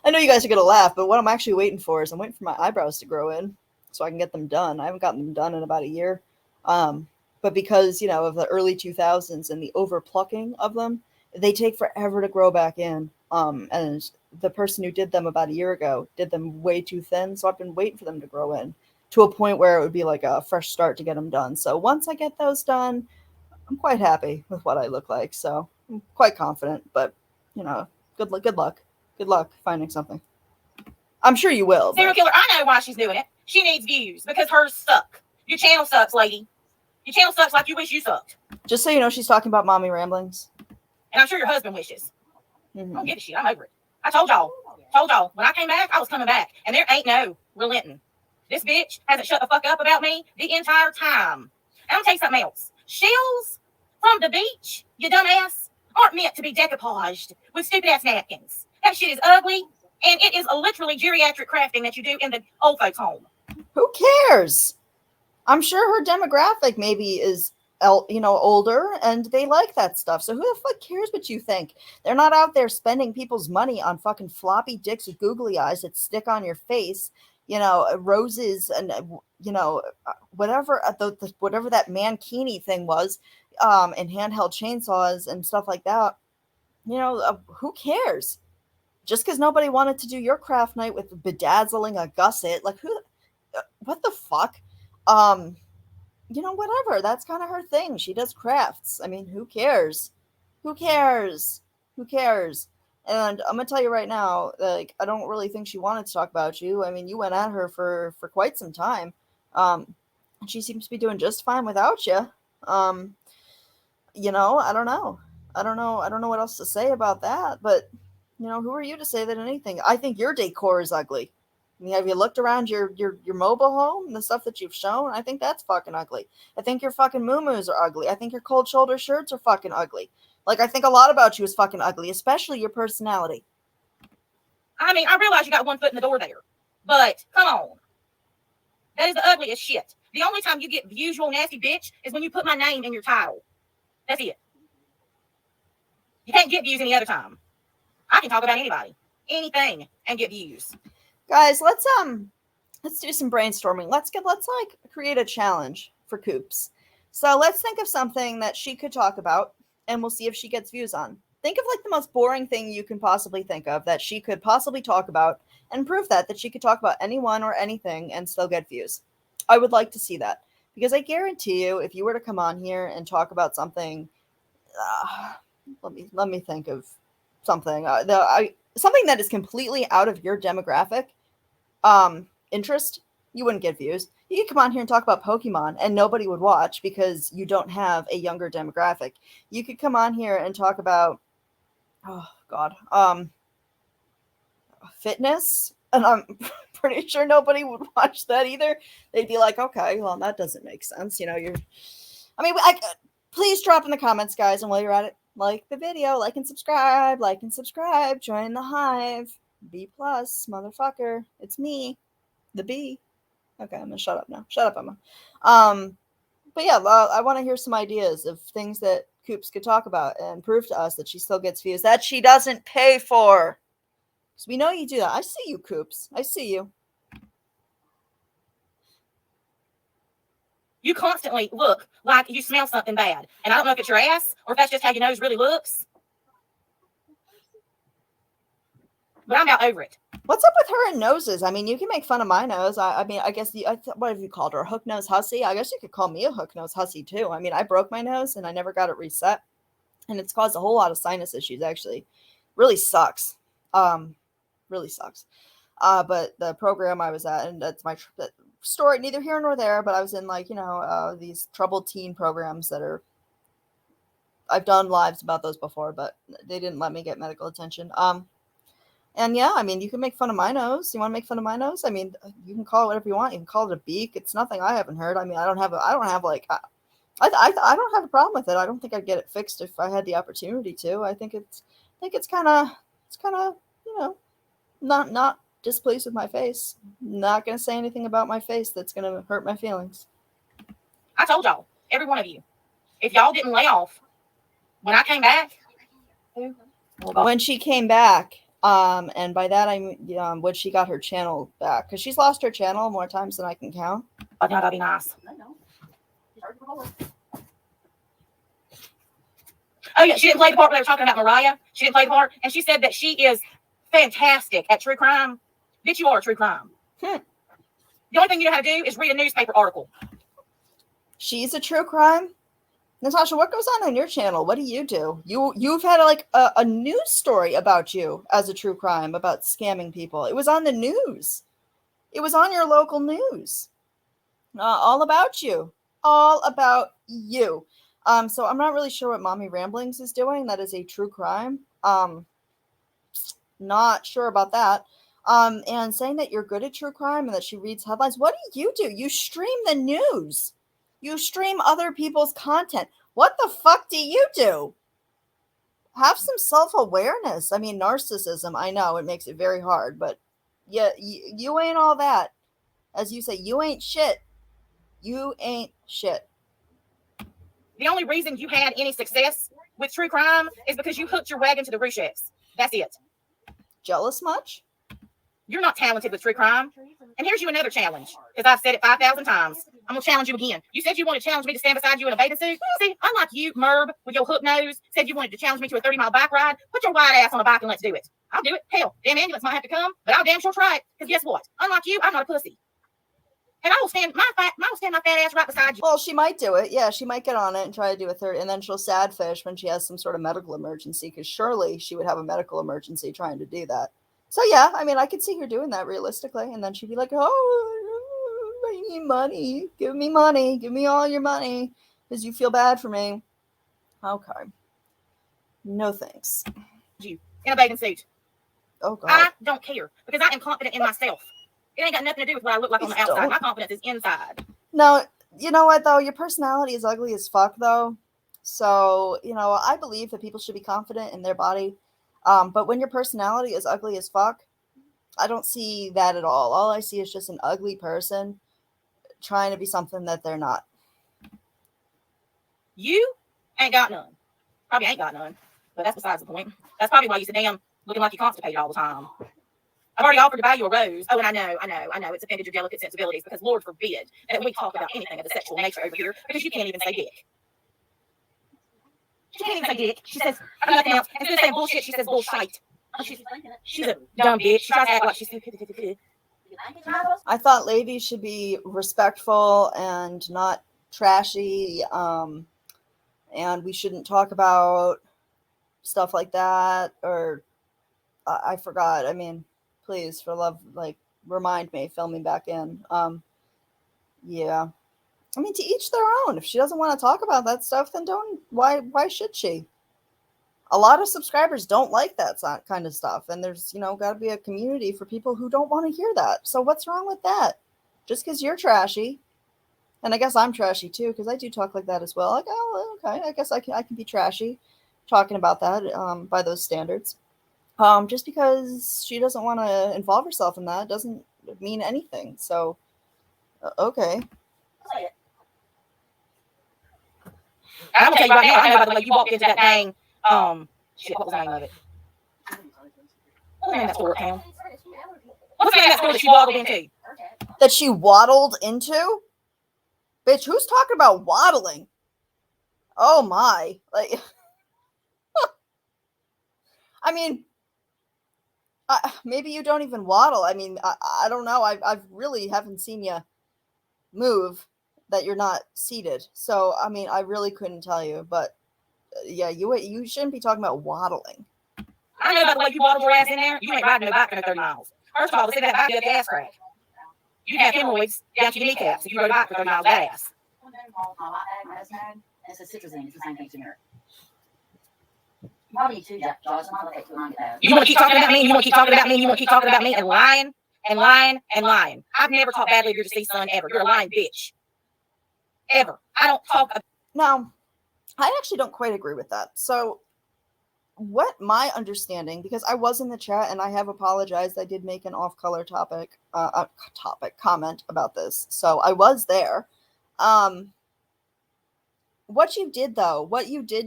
know you guys are gonna laugh, but what I'm actually waiting for is I'm waiting for my eyebrows to grow in so I can get them done. I haven't gotten them done in about a year. But because, of the early 2000s and the over plucking of them, they take forever to grow back in. And the person who did them about a year ago did them way too thin. So I've been waiting for them to grow in to a point where it would be like a fresh start to get them done. So once I get those done, I'm quite happy with what I look like. So I'm quite confident, but good luck finding something. I'm sure you will. Serial killer, I know why she's doing it. She needs views because hers suck. Your channel sucks, lady. Your channel sucks like you wish you sucked. Just so you know, she's talking about mommy ramblings. And I'm sure your husband wishes. Mm-hmm. I don't give a shit. I'm over it. I told y'all. When I came back, I was coming back. And there ain't no relenting. This bitch hasn't shut the fuck up about me the entire time. And I'm gonna tell you something else. Shells from the beach, you dumbass, aren't meant to be decoupaged with stupid ass napkins. That shit is ugly. And it is literally geriatric crafting that you do in the old folks' home. Who cares? I'm sure her demographic maybe is, older and they like that stuff. So who the fuck cares what you think? They're not out there spending people's money on fucking floppy dicks with googly eyes that stick on your face, roses and, whatever, whatever that mankini thing was, and handheld chainsaws and stuff like that. Who cares? Just because nobody wanted to do your craft night with bedazzling a gusset, like what the fuck? Whatever. That's kind of her thing. She does crafts. I mean, who cares? Who cares? Who cares? And I'm gonna tell you right now, like, I don't really think she wanted to talk about you. I mean, you went at her for quite some time. And she seems to be doing just fine without you. I don't know. I don't know what else to say about that, but who are you to say that anything? I think your decor is ugly. I mean, have you looked around your mobile home and the stuff that you've shown? I think that's fucking ugly. I think your fucking muumuus are ugly. I think your cold shoulder shirts are fucking ugly. Like, I think a lot about you is fucking ugly, especially your personality. I mean, I realize you got one foot in the door there, but come on. That is the ugliest shit. The only time you get visual nasty bitch is when you put my name in your title. That's it. You can't get views any other time. I can talk about anybody, anything, and get views. Guys, let's do some brainstorming. Let's create a challenge for Coops. So let's think of something that she could talk about, and we'll see if she gets views on. Think of like the most boring thing you can possibly think of that she could possibly talk about, and prove that she could talk about anyone or anything and still get views. I would like to see that, because I guarantee you, if you were to come on here and talk about something, let me think of something. Something that is completely out of your demographic interest, you wouldn't get views. You could come on here and talk about Pokemon and nobody would watch because you don't have a younger demographic. You could come on here and talk about fitness, and I'm pretty sure nobody would watch that either. They'd be like, okay, well, that doesn't make sense. Please drop in the comments, guys, and while you're at it, like the video, like and subscribe, join the hive. Beeplus, motherfucker. It's me, the bee. Okay, I'm gonna shut up now. Shut up, Emma. But yeah, I want to hear some ideas of things that Coops could talk about and prove to us that she still gets views that she doesn't pay for. So we know you do that. I see you, Coops. I see you. You constantly look like you smell something bad. And I don't know if it's your ass or if that's just how your nose really looks. But I'm about over it. What's up with her and noses? I mean, you can make fun of my nose. I guess, what have you called her? A hook nose hussy? I guess you could call me a hook nose hussy too. I mean, I broke my nose and I never got it reset. And it's caused a whole lot of sinus issues, actually. Really sucks. Really sucks. But the program I was at, and that's my story, neither here nor there, but I was in these troubled teen programs that are, I've done lives about those before, but they didn't let me get medical attention. And yeah, I mean, you can make fun of my nose. You want to make fun of my nose? I mean, you can call it whatever you want. You can call it a beak. It's nothing I haven't heard. I mean, I don't have I don't have a problem with it. I don't think I'd get it fixed if I had the opportunity to. I think it's kind of, you know, not displeased with my face. Not going to say anything about my face that's going to hurt my feelings. I told y'all, every one of you, if y'all didn't lay off when I came back. When she came back, and by that I mean when she got her channel back, because she's lost her channel more times than I can count. I thought that'd be nice. Oh yeah, she didn't play the part when they were talking about Mariah. She didn't play the part, and she said that she is fantastic at true crime. Bitch, you are a true crime. The only thing you know how to do is read a newspaper article. She's a true crime. Natasha, what goes on your channel? What do? You've had like a news story about you as a true crime about scamming people. It was on the news. It was on your local news. All about you. All about you. So I'm not really sure what Mommy Ramblings is doing. That is a true crime. Not sure about that. And saying that you're good at true crime and that she reads headlines. What do? You stream the news. You stream other people's content. What the fuck do you do? Have some self-awareness. I mean, narcissism, I know it makes it very hard, but yeah, you ain't all that. As you say, you ain't shit. You ain't shit. The only reason you had any success with true crime is because you hooked your wagon to the Rusches. That's it. Jealous much? You're not talented with true crime. And here's you another challenge, because I've said it 5,000 times. I'm going to challenge you again. You said you wanted to challenge me to stand beside you in a bathing suit. See, unlike you, Merb, with your hook nose, said you wanted to challenge me to a 30-mile bike ride. Put your white ass on a bike and let's do it. I'll do it. Hell, damn ambulance might have to come, but I'll damn sure try it. Because guess what? Unlike you, I'm not a pussy. And I will stand my fat ass right beside you. Well, she might do it. Yeah, she might get on it and try to do a 30, and then she'll sad fish when she has some sort of medical emergency, because surely she would have a medical emergency trying to do that. So yeah, I mean, I could see her doing that realistically, and then she'd be like, "Oh, I need money. Give me money. Give me all your money, because you feel bad for me." Okay. No thanks. You in a bathing suit. Oh God. I don't care, because I am confident in myself. It ain't got nothing to do with what I look like on the outside. My confidence is inside. No, you know what though? Your personality is ugly as fuck though. So, I believe that people should be confident in their body. But when your personality is ugly as fuck, I don't see that at all. All I see is just an ugly person trying to be something that they're not. You ain't got none. Probably ain't got none. But that's besides the point. That's probably why you sit down looking like you're constipated all the time. I've already offered to buy you a rose. Oh, and I know. It's offended your delicate sensibilities, because Lord forbid that we talk about anything of a sexual nature over here, because you can't even say dick. She can't even say dick. She says nothing else. Instead of saying bullshit, she says bullshit. She's a dumb bitch. She tries to act like she's stupid. I thought ladies should be respectful and not trashy. And we shouldn't talk about stuff like that. Or I forgot. I mean, please, for love, remind me, fill me back in. Yeah. I mean, to each their own. If she doesn't want to talk about that stuff, then why should she? A lot of subscribers don't like that kind of stuff. And there's, got to be a community for people who don't want to hear that. So what's wrong with that? Just because you're trashy. And I guess I'm trashy too, because I do talk like that as well. Like, oh, okay, I guess I can be trashy talking about that by those standards. Just because she doesn't want to involve herself in that doesn't mean anything. So, okay. I'm gonna tell you right now, I know by the way you walked into that dang, shit, what was the name of it? What's the name of that store, Cam? What's the name of that store that she waddled into? That she waddled into? Bitch, who's talking about waddling? Oh my. I mean, maybe you don't even waddle. I mean, I don't know. I've really haven't seen you move that you're not seated. So, I mean, I really couldn't tell you. But, yeah, you shouldn't be talking about waddling. I know about the way you waddled your ass in there. You ain't riding no bike for no 30 miles. First of all, they said that bike did a gas crack. You'd have hemorrhoids down to your kneecaps if you rode a bike for 30 miles. That ass. It's a citrazine. It's the same thing generic. Probably too, Josh. I'm not too long ago. You want to keep talking about me? You want to keep talking about me? You want to keep talking about me and lying and lying and lying? I've never talked badly of your deceased son ever. You're a lying bitch. Ever. I don't talk. Now, I actually don't quite agree with that. So, what my understanding, because I was in the chat and I have apologized, I did make an off-color comment about this. So I was there. What you did,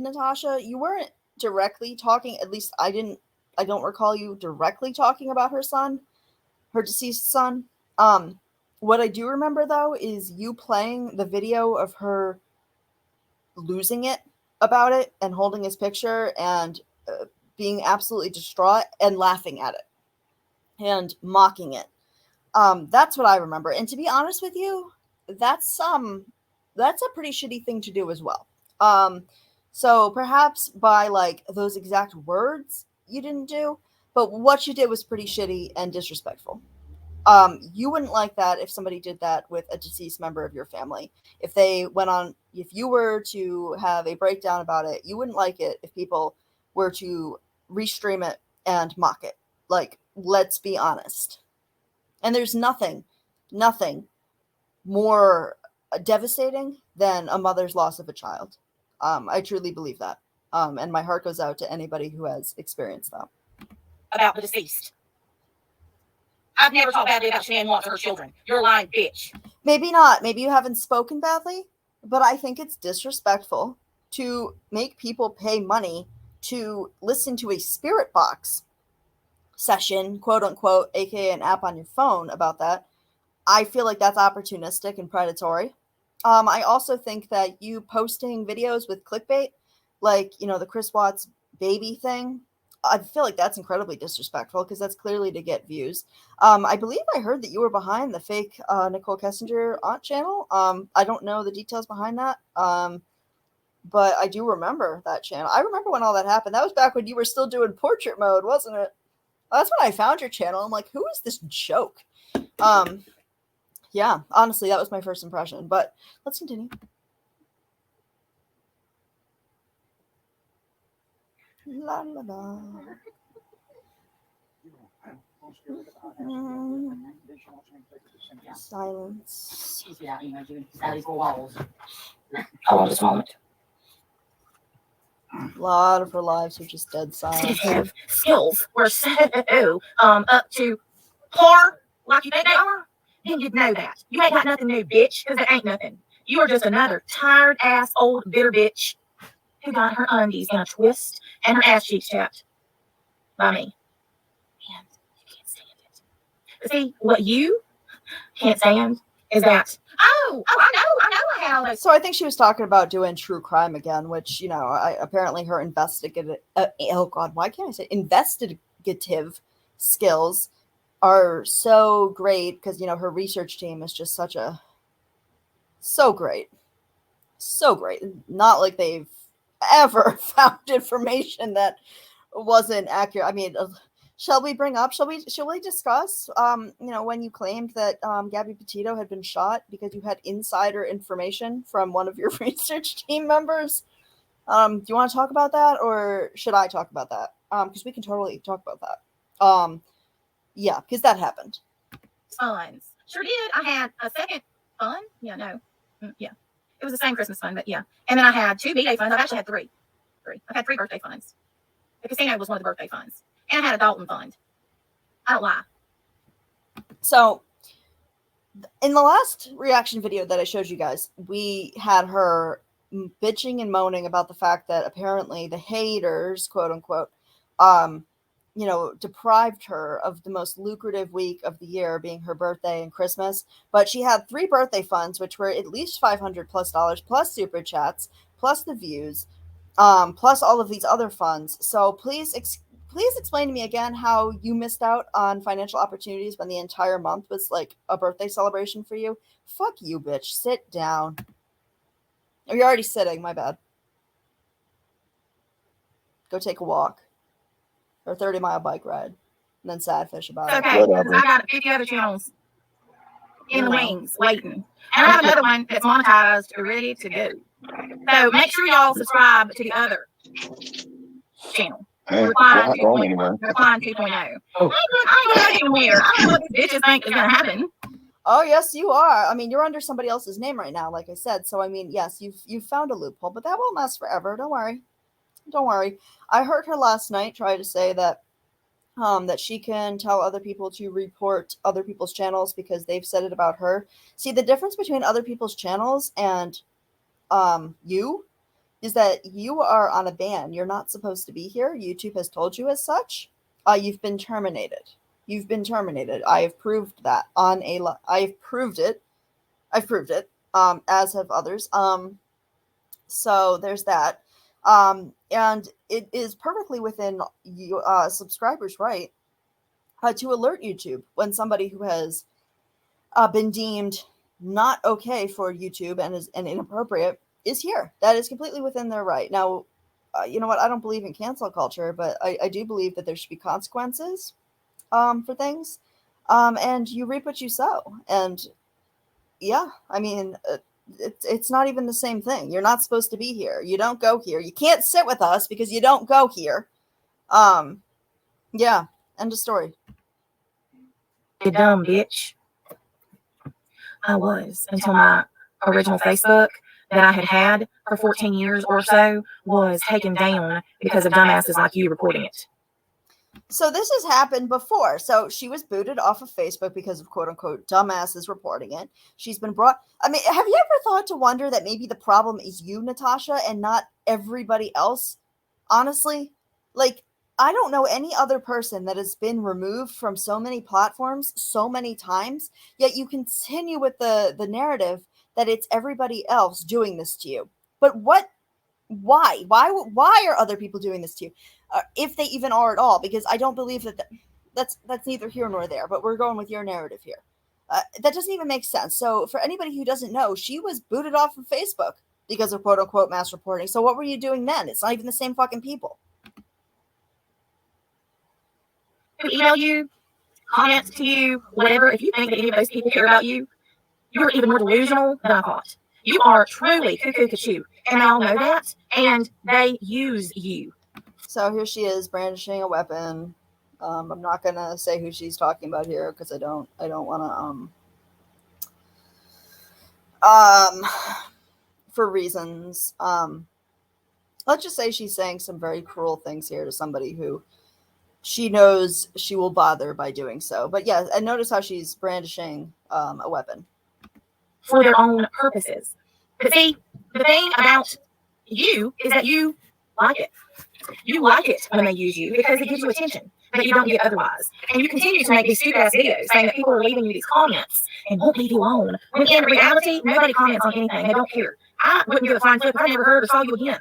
Natasha, you weren't directly talking, at least I don't recall you directly talking about her son, her deceased son. What I do remember, though, is you playing the video of her losing it about it and holding his picture and being absolutely distraught and laughing at it and mocking it. That's what I remember. And to be honest with you, that's a pretty shitty thing to do as well. So perhaps by like those exact words you didn't do, but what you did was pretty shitty and disrespectful. You wouldn't like that if somebody did that with a deceased member of your family. If you were to have a breakdown about it, you wouldn't like it if people were to restream it and mock it. Like, let's be honest. And there's nothing more devastating than a mother's loss of a child. I truly believe that. And my heart goes out to anybody who has experienced that. About the deceased. I've never talked badly about Shanann Watts or her children. You're a lying bitch. Maybe not. Maybe you haven't spoken badly, but I think it's disrespectful to make people pay money to listen to a spirit box session, quote unquote, aka an app on your phone about that. I feel like that's opportunistic and predatory. I also think that you posting videos with clickbait, like, the Chris Watts baby thing, I feel like that's incredibly disrespectful because that's clearly to get views. I believe I heard that you were behind the fake Nicole Kessinger aunt channel. I don't know the details behind that, but I do remember that channel. I remember when all that happened. That was back when you were still doing portrait mode, wasn't it? That's when I found your channel. I'm like, who is this joke? Yeah, honestly, that was my first impression. But let's continue. La la la. Silence. Hold on just a moment. A lot of her lives are just dead silent. Have skills were so up to par like you think they are, then you'd know that. You ain't got nothing new, bitch, because there ain't nothing. You are just another tired ass old bitter bitch who got her undies in a twist and her ass cheeks tapped by me. And you can't stand it. But see, what you can't stand is that, I know how. So I think she was talking about doing true crime again, which, apparently her investigative skills are so great because, her research team is just so great. Not like they've ever found information that wasn't accurate. I mean, shall we discuss, when you claimed that Gabby Petito had been shot because you had insider information from one of your research team members? Do you want to talk about that, or should I talk about that? Because we can totally talk about that. Yeah, because that happened. Funds. Sure did. I had a second fund. Yeah, no. Yeah. It was the same Christmas fund, but yeah. And then I had 2 B-Day funds. I've actually had 3. I've had 3 birthday funds. The casino was one of the birthday funds. And I had a Dalton fund. I don't lie. So, in the last reaction video that I showed you guys, we had her bitching and moaning about the fact that apparently the haters, quote unquote, deprived her of the most lucrative week of the year, being her birthday and Christmas. But she had 3 birthday funds, which were at least $500+ plus super chats, plus the views, plus all of these other funds. So please explain to me again how you missed out on financial opportunities when the entire month was like a birthday celebration for you. Fuck you, bitch. Sit down. Oh, you're already sitting. My bad. Go take a walk. Or a 30-mile bike ride. And then sadfish about it. Okay, I got 50 other channels in the wings waiting. And I have another one that's monetized, ready to go. So make sure y'all subscribe to the other channel. Hey, we're Replying not going anywhere. Replying 2.0. Oh. I ain't going anywhere. I don't know what these bitches think is going to happen. Oh, yes, you are. I mean, you're under somebody else's name right now, like I said. So, I mean, yes, you've found a loophole, but that won't last forever. Don't worry. Don't worry. I heard her last night try to say that that she can tell other people to report other people's channels because they've said it about her. See, the difference between other people's channels and you is that you are on a ban. You're not supposed to be here. YouTube has told you as such. You've been terminated. You've been terminated. I have proved that I have proved it. I've proved it. As have others. So there's that. And it is perfectly within you subscribers' right to alert YouTube when somebody who has been deemed not okay for YouTube and is inappropriate is here. That is completely within their right. Now, you know what? I don't believe in cancel culture, but I do believe that there should be consequences for things. And you reap what you sow. And yeah, I mean, it's not even the same thing. You're not supposed to be here. You don't go here. You can't sit with us because you don't go here. Yeah, end of story. You dumb bitch. I was until my original Facebook that I had for 14 years or so was taken down because of dumbasses like you reporting it. So this has happened before. So she was booted off of Facebook because of quote unquote dumbasses reporting it. She's been brought. I mean, have you ever thought to wonder that maybe the problem is you, Natasha, and not everybody else? Honestly, like, I don't know any other person that has been removed from so many platforms so many times, yet you continue with the narrative that it's everybody else doing this to you. But why are other people doing this to you? If they even are at all, because I don't believe that's neither here nor there, but we're going with your narrative here. That doesn't even make sense. So for anybody who doesn't know, she was booted off of Facebook because of quote unquote mass reporting. So what were you doing then? It's not even the same fucking people. Who email you, comments to you, whatever. If you think that any of those people care about you, you're even more delusional than I thought. You are truly cuckoo cuckoo, and they all know that, and they use you. So here she is brandishing a weapon. I'm not gonna say who she's talking about here because I don't want to for reasons. Let's just say she's saying some very cruel things here to somebody who she knows she will bother by doing so. But yeah, and notice how she's brandishing a weapon for their own purposes. But see, the thing about you is that you like it. You like it when they use you because it gives you attention that you don't get otherwise. And you continue to make these stupid ass videos saying that people are leaving you these comments and won't leave you alone. When in reality, nobody comments on anything. They don't care. I wouldn't give a flying flip if I never heard or saw you again.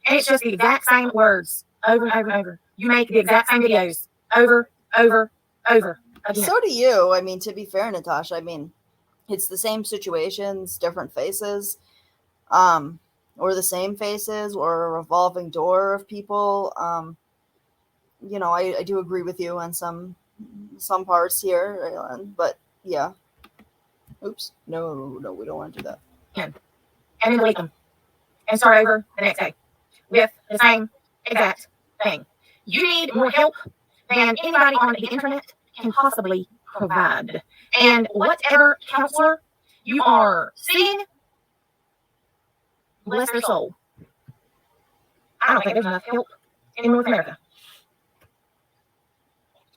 And it's just the exact same words over and over and over. You make the exact same videos over again. So do you. I mean, to be fair, Natasha, I mean, it's the same situations, different faces. Or the same faces, or a revolving door of people. You know, I do agree with you on some parts here, but yeah. Oops. No, we don't want to do that. And then delete them. And start over the next day with the same exact thing. You need more help than anybody on the internet can possibly provide. And whatever counselor you are seeing, bless their soul. I don't think there's enough help in North America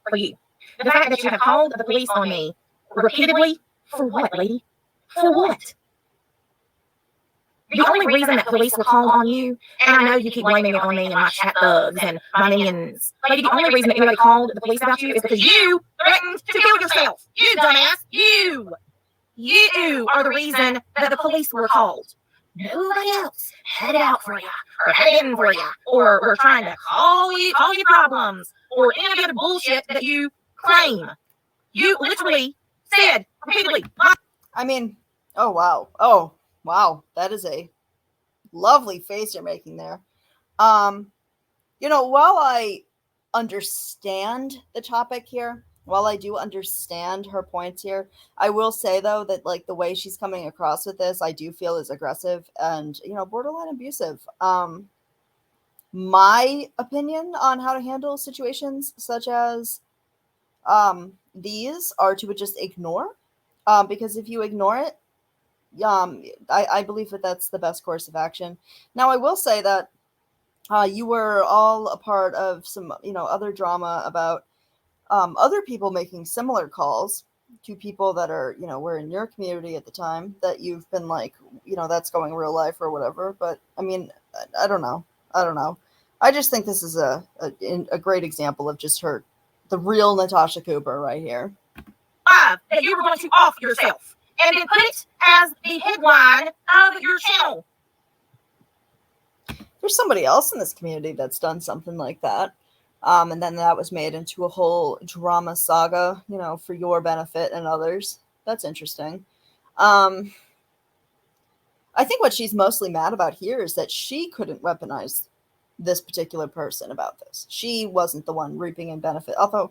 for you. The fact that you have called the police on me repeatedly, for what, lady? For what? The only reason that police will call on you, and I know you keep blaming it on me and my chat thugs and my minions, lady, the only reason that anybody called the police about you is because you threatened to kill yourself. You dumbass. You are the reason that the police were called. Nobody else had it out for you, or had it in for you, or were trying to call you problems, or any of the other bullshit that you claim. You literally said repeatedly. I mean, oh wow, that is a lovely face you're making there. You know, while I understand the topic here, while I do understand her points here, I will say though that like the way she's coming across with this, I do feel is aggressive and, you know, borderline abusive. my opinion on how to handle situations such as these are to just ignore. Because if you ignore it, I believe that that's the best course of action. Now, I will say that you were all a part of some, other drama about other people making similar calls to people that are, were in your community at the time that you've been like, that's going real life or whatever. But I mean, I don't know. I don't know. I just think this is a great example of just the real Natasha Cooper right here. That you were going to off yourself and then put it as the headline of your channel. There's somebody else in this community that's done something like that. And then that was made into a whole drama saga, for your benefit and others. That's interesting. I think what she's mostly mad about here is that she couldn't weaponize this particular person about this. She wasn't the one reaping in benefit. Although,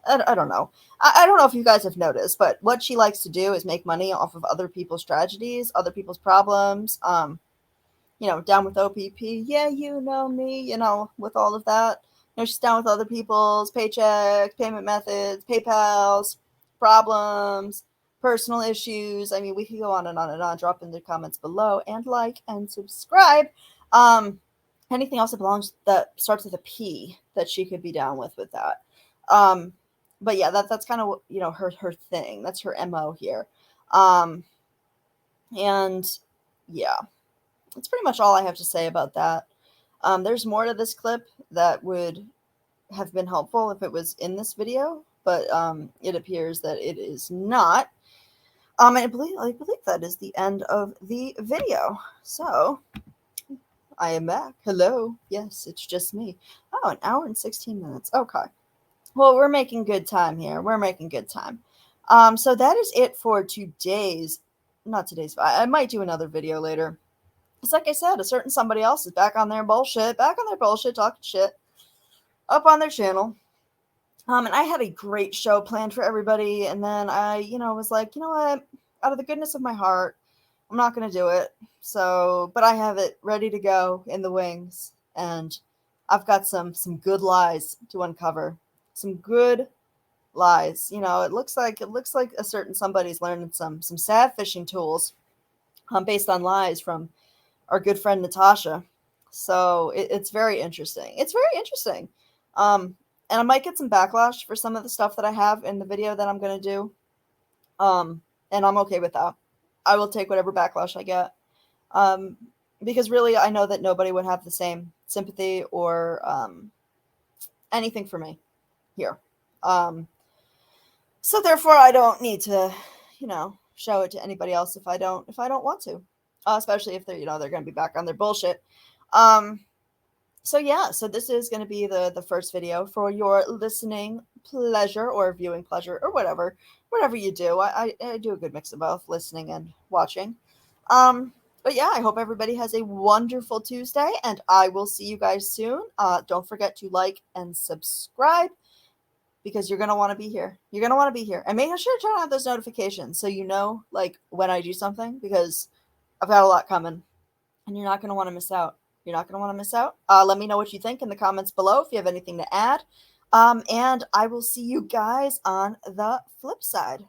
I don't know. I don't know if you guys have noticed, but what she likes to do is make money off of other people's tragedies, other people's problems. Down with OPP. Yeah, you know me, with all of that. She's down with other people's paychecks, payment methods, PayPals, problems, personal issues. I mean, we could go on and on and on. Drop in the comments below and like and subscribe. Anything else that starts with a P that she could be down with that. But yeah, that's kind of, her thing. That's her MO here. And yeah, that's pretty much all I have to say about that. There's more to this clip that would have been helpful if it was in this video, but it appears that it is not. And I believe that is the end of the video. So I am back. Hello. Yes, it's just me. Oh, an hour and 16 minutes. Okay. Well, we're making good time here. We're making good time. So that is it for not today's. I might do another video later. It's like I said, a certain somebody else is back on their bullshit, talking shit, up on their channel. And I had a great show planned for everybody, and then I, was like, you know what, out of the goodness of my heart, I'm not going to do it. So, but I have it ready to go in the wings, and I've got some good lies to uncover. Some good lies. It looks like a certain somebody's learning some sad fishing tools based on lies from our good friend Natasha. So it's very interesting. It's very interesting. And I might get some backlash for some of the stuff that I have in the video that I'm going to do. And I'm okay with that. I will take whatever backlash I get. Because really, I know that nobody would have the same sympathy or anything for me here. So therefore, I don't need to, show it to anybody else if I don't want to. Especially if they're going to be back on their bullshit. So yeah, so this is going to be the first video for your listening pleasure or viewing pleasure or whatever you do. I do a good mix of both listening and watching. But yeah, I hope everybody has a wonderful Tuesday, and I will see you guys soon. Don't forget to like and subscribe, because you're going to want to be here. You're going to want to be here. And make sure to turn on those notifications so you know, like, when I do something, because I've got a lot coming, and you're not going to want to miss out. You're not going to want to miss out. Let me know what you think in the comments below if you have anything to add. And I will see you guys on the flip side.